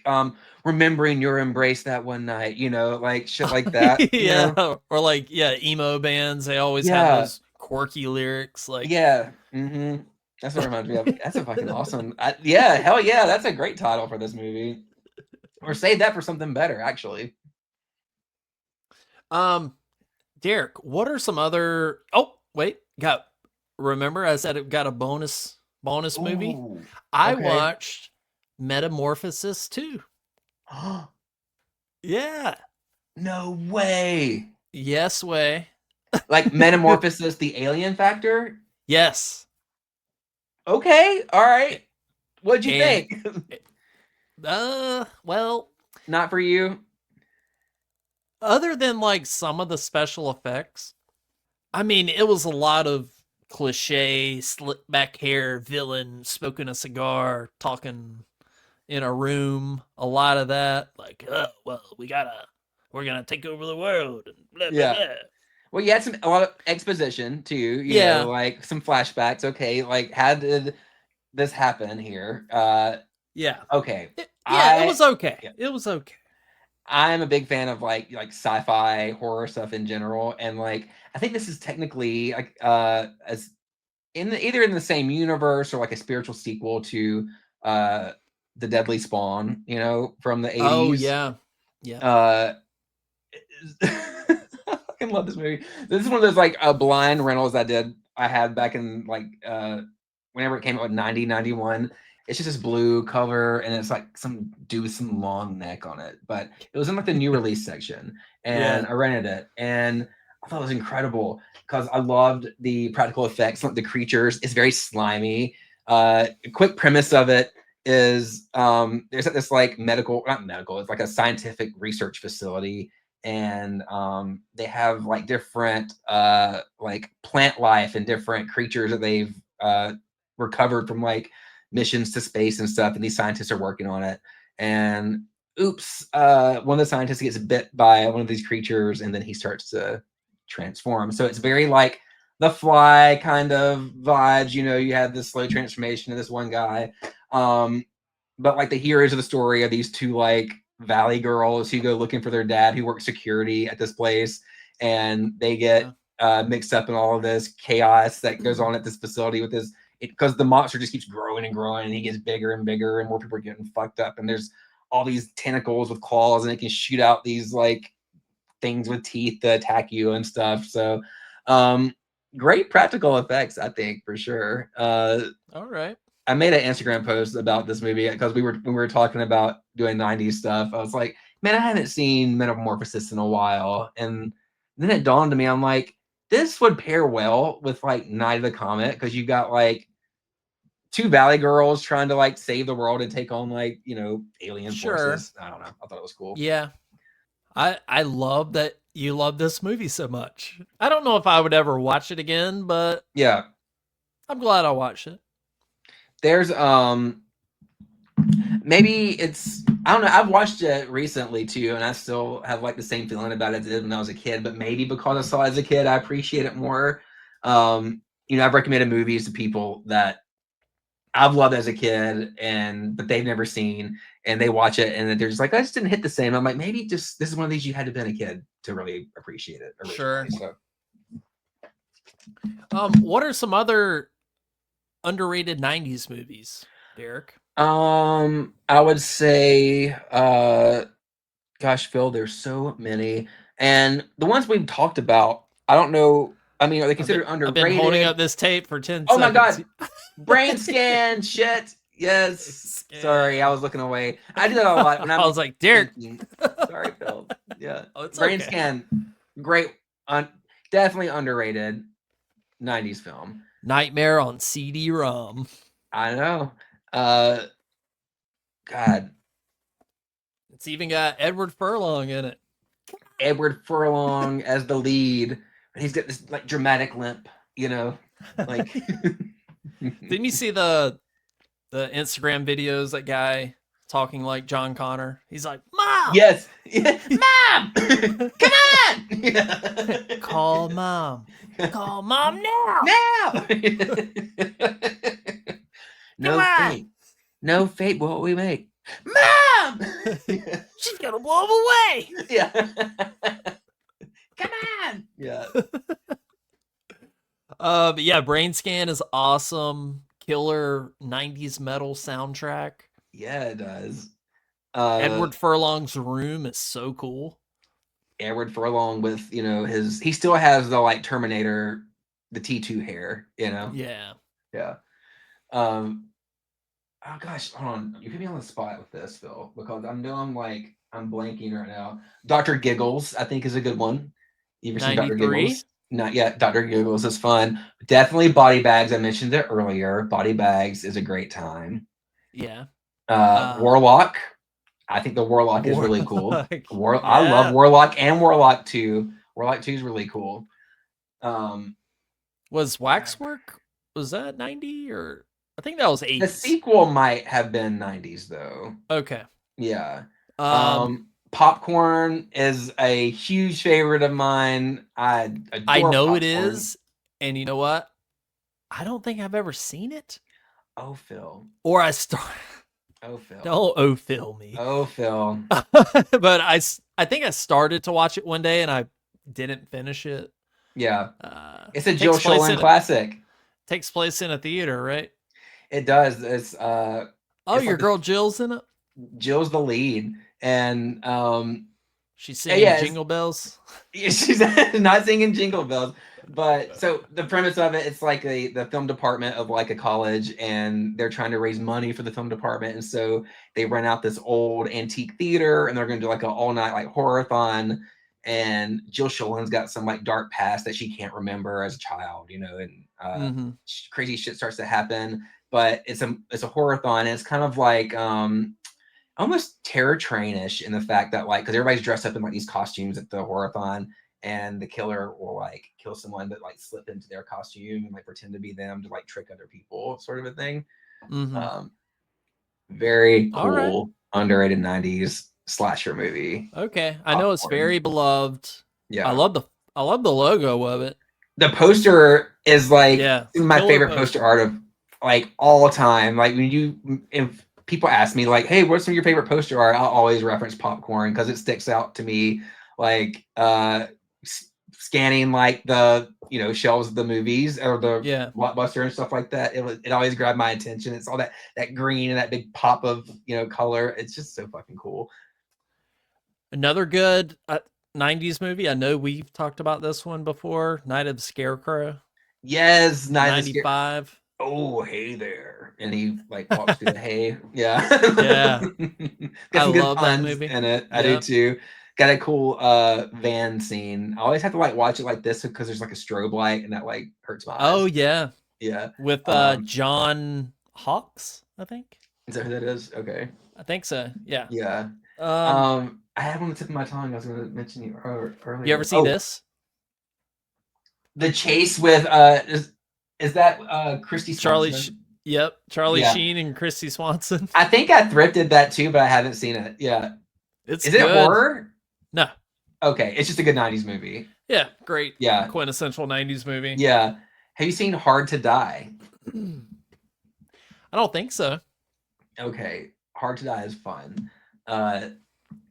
remembering your embrace that one night, you know, like shit like that. Yeah. You know? Or like emo bands, they always have those quirky lyrics. Like that's what it reminds me of. That's a fucking awesome. Yeah, hell yeah, that's a great title for this movie. Or save that for something better, actually. Derrick, what are some other? Oh, wait, remember I said it got a bonus movie. Ooh, I watched Metamorphosis too. Yeah. No way. Yes way. Like Metamorphosis, the alien factor. Yes. Okay. All right. What'd you think? Well, not for you. Other than like some of the special effects, I mean, it was a lot of cliche, slick back hair villain smoking a cigar, talking in a room. A lot of that, like, well, we're gonna take over the world. And blah, blah, blah. Well, you had a lot of exposition too. You know, like some flashbacks. Okay, like how did this happen here? Okay. It was okay. Yeah. It was okay. I'm a big fan of like sci-fi horror stuff in general, and like I think this is technically like as either in the same universe or like a spiritual sequel to the Deadly Spawn, you know, from the 80s. Oh yeah. I fucking love this movie. This is one of those like blind rentals I had back in like whenever it came out, 90, 91. It's just this blue cover, and it's like some dude with some long neck on it. But it was in like the new release section, and I rented it, and I thought it was incredible because I loved the practical effects. Like the creatures, it's very slimy. Quick premise of it is there's this like not medical, it's like a scientific research facility, and they have like different like plant life and different creatures that they've recovered from like missions to space and stuff, and these scientists are working on it, and oops, one of the scientists gets bit by one of these creatures, and then he starts to transform. So it's very like The Fly kind of vibes, you know. You have this slow transformation of this one guy, but like the heroes of the story are these two like valley girls who go looking for their dad who works security at this place, and they get mixed up in all of this chaos that goes on at this facility with this, because the monster just keeps growing and growing, and he gets bigger and bigger, and more people are getting fucked up, and there's all these tentacles with claws, and it can shoot out these like things with teeth to attack you and stuff. So great practical effects, I think, for sure. All right. I made an Instagram post about this movie because when we were talking about doing 90s stuff, I was like, man, I haven't seen Metamorphosis in a while. And then it dawned on me, I'm like, this would pair well with like Night of the Comet, because you got like two valley girls trying to like save the world and take on like, you know, alien forces. I don't know. I thought it was cool. Yeah. I love that you love this movie so much. I don't know if I would ever watch it again, but yeah, I'm glad I watched it. There's maybe it's, I don't know, I've watched it recently too, and I still have like the same feeling about it as I did when I was a kid, but maybe because I saw it as a kid, I appreciate it more. You know, I've recommended movies to people that I've loved as a kid, but they've never seen, and they watch it and they're just like, I just didn't hit the same. I'm like, maybe just this is one of these you had to have been a kid to really appreciate it originally. Sure. So. What are some other underrated 90s movies, Derrick? I would say gosh, Phil, there's so many, and the ones we've talked about, I don't know, I mean, are they considered underrated? I've been holding up this tape for 10 seconds. Oh my god. Brain scan shit. Yes. Sorry, I was looking away. I do that a lot when I I'm was like, Derrick. thinking. Sorry, Phil. Yeah. Oh, it's Brain okay. Scan, great, definitely underrated 90s film. Nightmare on CD-ROM. I know. God, It's even got Edward Furlong in it. Edward Furlong as the lead, and he's got this like dramatic limp, you know, like. Didn't you see the Instagram videos, that guy talking like John Connor? He's like, Mom! Yes. Mom! Come on! Yeah. Call Mom. Call Mom now! Now! No Come on! fate. No fate will we make. Mom! She's gonna blow him away! Yeah. Come on! Yeah. But yeah, Brain Scan is awesome. Killer 90s metal soundtrack. Yeah, it does. Edward Furlong's room is so cool. Edward Furlong with, you know, he still has the like Terminator, the T2 hair, you know? Yeah. Yeah. Oh gosh, hold on. You put me on the spot with this, Phil, because I know I'm blanking right now. Dr. Giggles, I think, is a good one. You ever seen Dr. 93? Giggles? Not yet. Dr. Giggles is fun. Definitely Body Bags. I mentioned it earlier. Body Bags is a great time. Yeah. Warlock. I think the Warlock is really cool. Yeah. I love Warlock and Warlock 2. Warlock 2 is really cool. Was Waxwork, was that 90 or? I think that was 80s. The sequel might have been 90s though. Okay. Yeah. Popcorn is a huge favorite of mine. I know Popcorn. it is, and you know what? I don't think I've ever seen it. Oh, Phil. Or Oh, Phil. Don't Phil me. Oh, Phil. But I think I started to watch it one day and I didn't finish it. Yeah. It's a Jill Schoelen classic. Takes place in a theater, right? It does. It's your girl Jill's in it? Jill's the lead. And she's singing Jingle Bells. She's not singing Jingle Bells, but so the premise of it, it's like the film department of like a college, and they're trying to raise money for the film department, and so they rent out this old antique theater, and they're going to do like an all night like horror-thon. And Jill Schoelen's got some like dark past that she can't remember as a child, you know, and crazy shit starts to happen. But it's a horror-thon, and it's kind of like almost Terror Train-ish in the fact that like, because everybody's dressed up in like these costumes at the horror-thon, and the killer will like kill someone but like slip into their costume and like pretend to be them to like trick other people, sort of a thing. Very cool, underrated 90s slasher movie. Okay, I know it's very beloved. Yeah, I love the logo of it. The poster is like my favorite poster art of like all time. Like if people ask me like, hey, what's some of your favorite poster art? I'll always reference Popcorn because it sticks out to me. Like scanning like the shelves of the movies or the Blockbuster and stuff like that. It always grabbed my attention. It's all that green and that big pop of color. It's just so fucking cool. Another good 90s movie. I know we've talked about this one before. Night of the Scarecrow. Yes, 95. Oh, hey there. And he like walks through the hay. Yeah. Yeah. Got some I love that puns movie. in it. I do too. Got a cool van scene. I always have to like watch it like this because there's like a strobe light and that like hurts my eyes. Oh yeah. Yeah. With John Hawkes, I think. Is that who that is? Okay. I think so. Yeah. Yeah. I had on the tip of my tongue. I was going to mention you earlier. You ever see this? The chase with is that Christy Swanson? Charlie Sheen and Christy Swanson. I think I thrifted that too, but I haven't seen it. Yeah. Is it horror? No. Okay, it's just a good 90s movie. Yeah, great. Yeah. Quintessential 90s movie. Yeah. Have you seen Hard to Die? I don't think so. Okay. Hard to Die is fun. I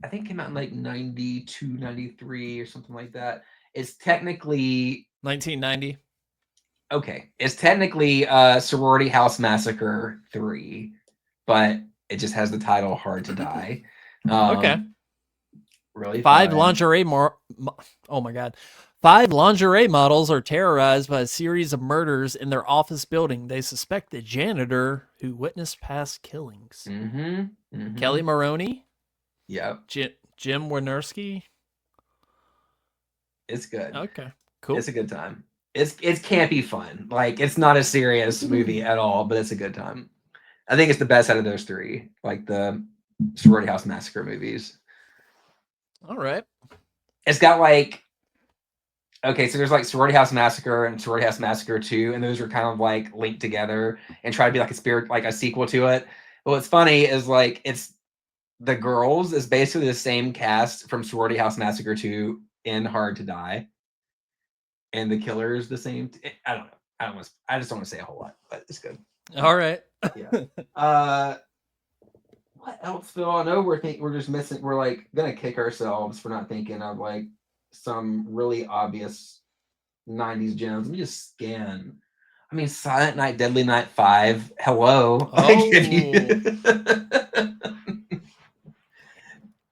think it came out in like 92, 93 or something like that. It's technically 1990. Okay. It's technically Sorority House Massacre 3, but it just has the title Hard to Die. Okay. Really Five fun. lingerie models are terrorized by a series of murders in their office building. They suspect the janitor, who witnessed past killings. Mm-hmm. Kelly Maroney, Yep. Jim Wynorski. It's good. Okay, cool. It's a good time. It's campy fun. Like, it's not a serious movie at all, but it's a good time. I think it's the best out of those three, like the Sorority House Massacre movies. All right. It's got like, okay, so there's like Sorority House Massacre and Sorority House Massacre 2, and those are kind of like linked together and try to be like a sequel to it. But what's funny is like it's the girls is basically the same cast from Sorority House Massacre 2 in Hard to Die. And the killer is the same. I don't know. I just don't want to say a whole lot, but it's good. All right. Yeah. What else, Phil? I know we're just missing. We're like gonna kick ourselves for not thinking of like some really obvious 90s gems. Let me just scan. I mean, Silent Night, Deadly Night 5. Hello.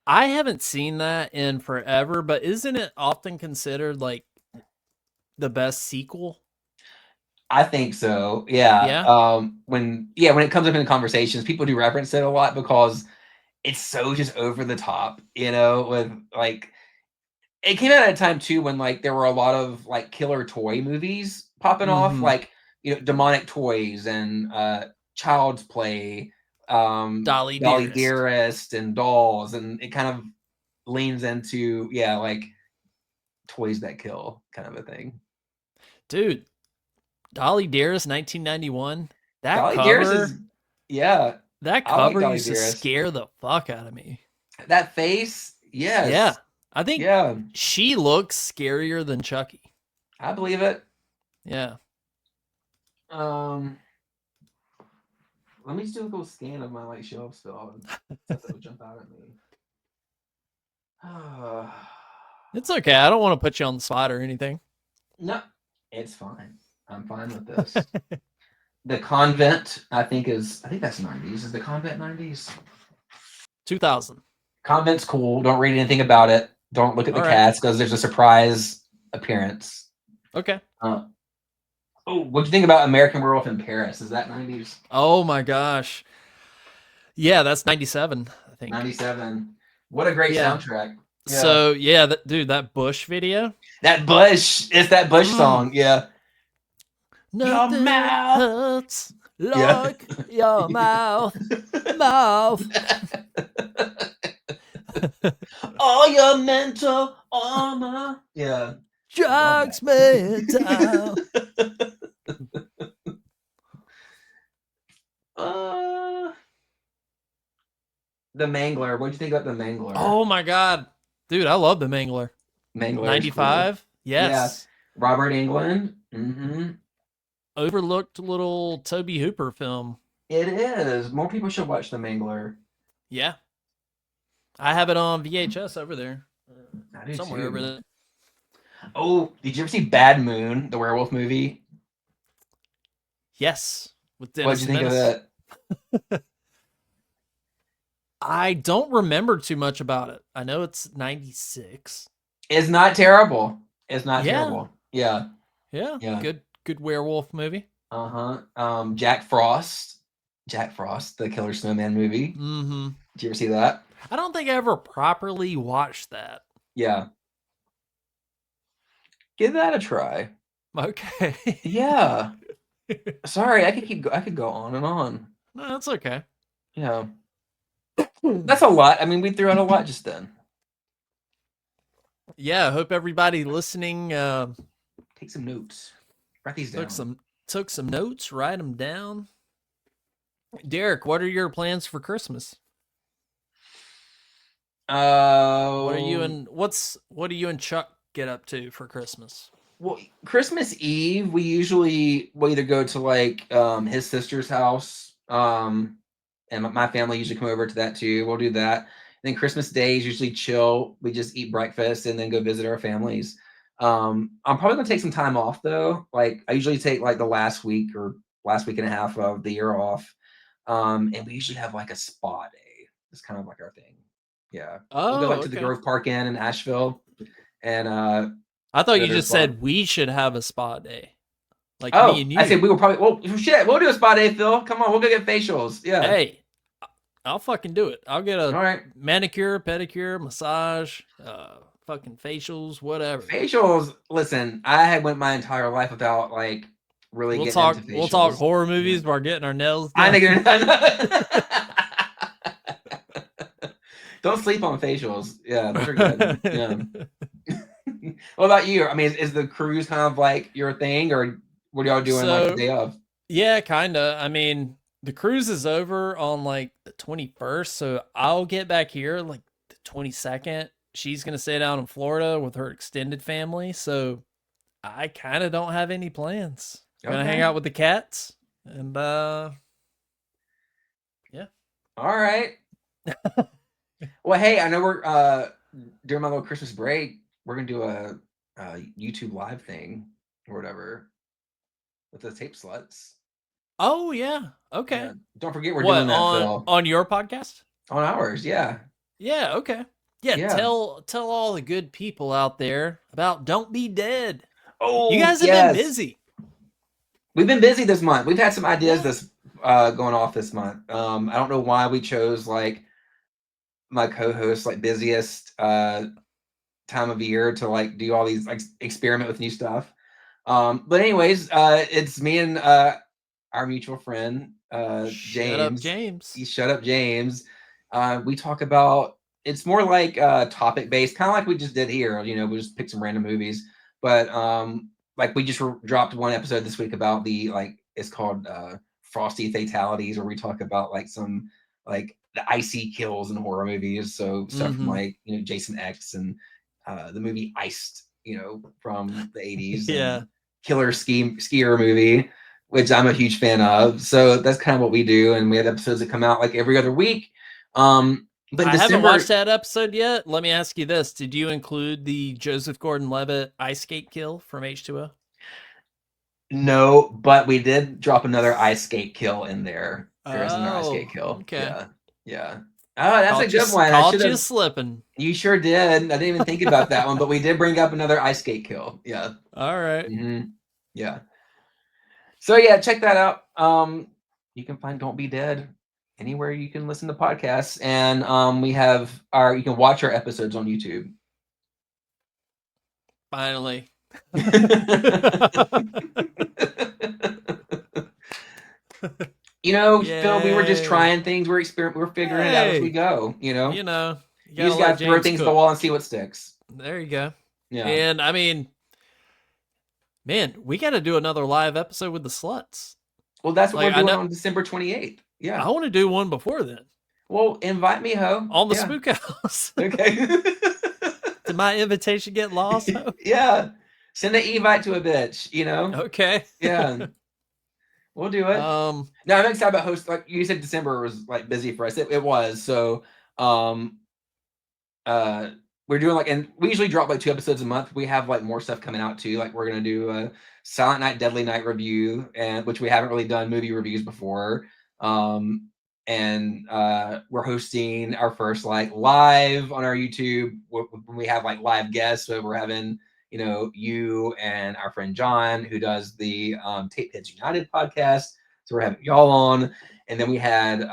I haven't seen that in forever, but isn't it often considered like the best sequel? I think so. Yeah. Yeah. When it comes up in conversations, people do reference it a lot because it's so just over the top, with like it came out at a time too when like there were a lot of like killer toy movies popping off, like demonic toys and Child's Play, Dolly Dearest and Dolls, and it kind of leans into like toys that kill kind of a thing. Dude, Dolly Dearest 1991. That Dolly cover Dearest is that I like cover Dolly used to Dearest. scare the fuck out of me. That face, yes. Yeah. I think Yeah, she looks scarier than Chucky. I believe it. Yeah. Let me just do a little scan of my like shelves still. Stuff that would jump out at me. It's okay. I don't want to put you on the spot or anything. No, it's fine. I'm fine with this. The Convent, I think that's 90s. Is the Convent 90s? 2000. Convent's cool. Don't read anything about it. Don't look at the All right. cast because there's a surprise appearance. Okay. What'd you think about American Werewolf in Paris? Is that 90s? Oh my gosh. Yeah, that's 97, I think. 97. What a great soundtrack. Yeah. So, yeah, dude, that Bush video. That Bush. It's that Bush song. Yeah. Nothing Your mouth hurts like your mouth. All your mental armor. Yeah. Drags me down. The Mangler. What'd you think about the Mangler? Oh my god. Dude, I love the Mangler. Mangler. 95? Cool. Yes. Yeah. Robert Englund. Mm-hmm. Overlooked little Toby Hooper film. It is. More people should watch the Mangler. Yeah. I have it on VHS over there. I do somewhere too. over there. Oh, did you ever see Bad Moon, the werewolf movie? Yes. With Dennis What'd you think of that? I don't remember too much about it. I know it's 96. It's not terrible. It's not terrible. Yeah. Yeah. Good werewolf movie. Jack Frost, the Killer Snowman movie. Mm-hmm. Did you ever see that? I don't think I ever properly watched that. Yeah. Give that a try. Okay. Yeah. Sorry, I could go on and on. No, that's okay. Yeah. That's a lot. I mean, we threw out a lot just then. Yeah, I hope everybody listening take some notes. Write these down. Took some notes, write them down. Derrick, what are your plans for Christmas? What do you and Chuck get up to for Christmas? Well, Christmas Eve, we either go to like his sister's house, and my family usually come over to that too. We'll do that. And then Christmas Day is usually chill. We just eat breakfast and then go visit our families. I'm probably gonna take some time off though. Like I usually take like the last week and a half of the year off. And we usually have like a spa day. It's kind of like our thing. Yeah. We'll go to the Grove Park Inn in Asheville. And I thought you just said we should have a spa day. Like Oh, me and you. I said we will probably. Well, shit, we'll do a spa day, Phil. Come on, we'll go get facials. Yeah. Hey, I'll fucking do it. I'll get a All right. manicure, pedicure, massage, fucking facials, whatever. Facials. Listen, I had went my entire life without like really getting into facials. We'll talk horror movies while getting our nails done. I think don't sleep on facials. Yeah, those are good. Yeah. What about you? I mean, is the cruise kind of like your thing, or what are y'all doing like the day of? Yeah, kinda. I mean, the cruise is over on like the 21st, so I'll get back here like the 22nd. She's gonna stay down in Florida with her extended family, so I kind of don't have any plans. Gonna hang out with the cats, and yeah. All right. Well, hey, I know we're during my little Christmas break, we're gonna do a YouTube live thing or whatever with the tape sluts. Oh yeah. Okay. Yeah. Don't forget we're doing that, Phil. On your podcast? On ours, yeah. Yeah, okay. Yeah, tell all the good people out there about Don't Be Dead. Oh, you guys have been busy. We've been busy this month. We've had some ideas this going off this month. I don't know why we chose like my co-host like busiest time of year to like do all these like experiment with new stuff. But anyways, it's me and our mutual friend James. Shut up, James. Shut up, James. We talk about, it's more like topic based, kind of like we just did here. You know, we just pick some random movies, but like we just dropped one episode this week about the like it's called Frosty Fatalities, where we talk about like some like the icy kills in horror movies. So stuff from like, you know, Jason X and the movie Iced, you know, from the 80s. Yeah. Killer skier movie, which I'm a huge fan of. So that's kind of what we do. And we have episodes that come out like every other week. But I haven't watched that episode yet. Let me ask you this. Did you include the Joseph Gordon-Levitt ice skate kill from H2O? No, but we did drop another ice skate kill in there. There is another ice skate kill. Okay. Yeah. Yeah. Oh, that's a good one. Caught you slipping. You sure did. I didn't even think about that one, but we did bring up another ice skate kill. Yeah. All right. Yeah. So yeah, check that out. You can find Don't Be Dead anywhere you can listen to podcasts, and we have you can watch our episodes on YouTube. Finally. You know, Phil, we were just trying things. We're figuring it out as we go. You know, you just got to throw things at the wall and see what sticks. There you go. Yeah, and I mean, man, we got to do another live episode with the sluts. Well, that's what we're doing on December 28th. Yeah, I want to do one before then. Well, invite me, ho, on the Spook House. Okay. Did my invitation get lost? Yeah, send an invite to a bitch. You know. Okay. Yeah. We'll do it. No, I'm excited about host. Like you said, December was like busy for us. It was. So, we're doing like, and we usually drop like 2 episodes a month. We have like more stuff coming out too. Like we're gonna do a Silent Night, Deadly Night review, and which we haven't really done movie reviews before. And we're hosting our first like live on our YouTube when we have like live guests. So we're having, you know, you and our friend John, who does the Tape Heads United podcast. So we're having y'all on. And then we had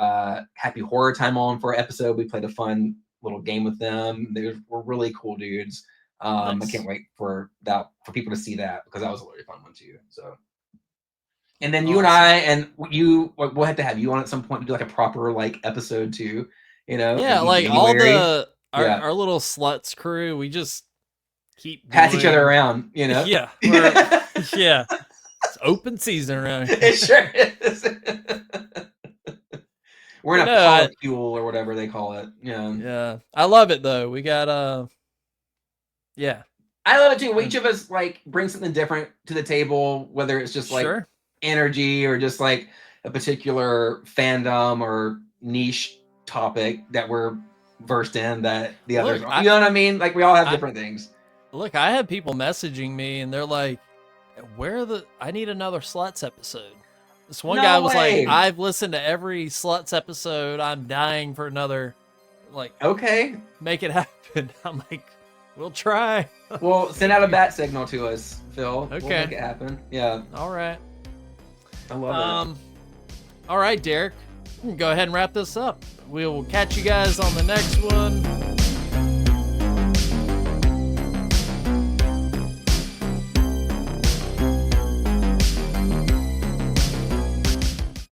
Happy Horror Time on for an episode. We played a fun little game with them. They were really cool dudes. Nice. I can't wait for people to see that, because that was a really fun one too. So, and then you and I, and we'll have to have you on at some point to do like a proper like episode too, you know? Yeah, like January. All our little sluts crew, we just keep pass each other around, you know? Yeah. Yeah. It's open season around here. It sure is. We're in a polycule or whatever they call it. Yeah. Yeah. I love it though. We got yeah. I love it too. Each of us like bring something different to the table, whether it's just like energy or just like a particular fandom or niche topic that we're versed in that the others aren't. You know what I mean? Like we all have different things. Look, I had people messaging me and they're like, I need another Sluts episode. This one guy was like, I've listened to every Sluts episode. I'm dying for another, like, okay, make it happen. I'm like, We'll try. Well, send out a bat signal to us, Phil. Okay. We'll make it happen. Yeah. All right. I love it. All right, Derek. Go ahead and wrap this up. We'll catch you guys on the next one.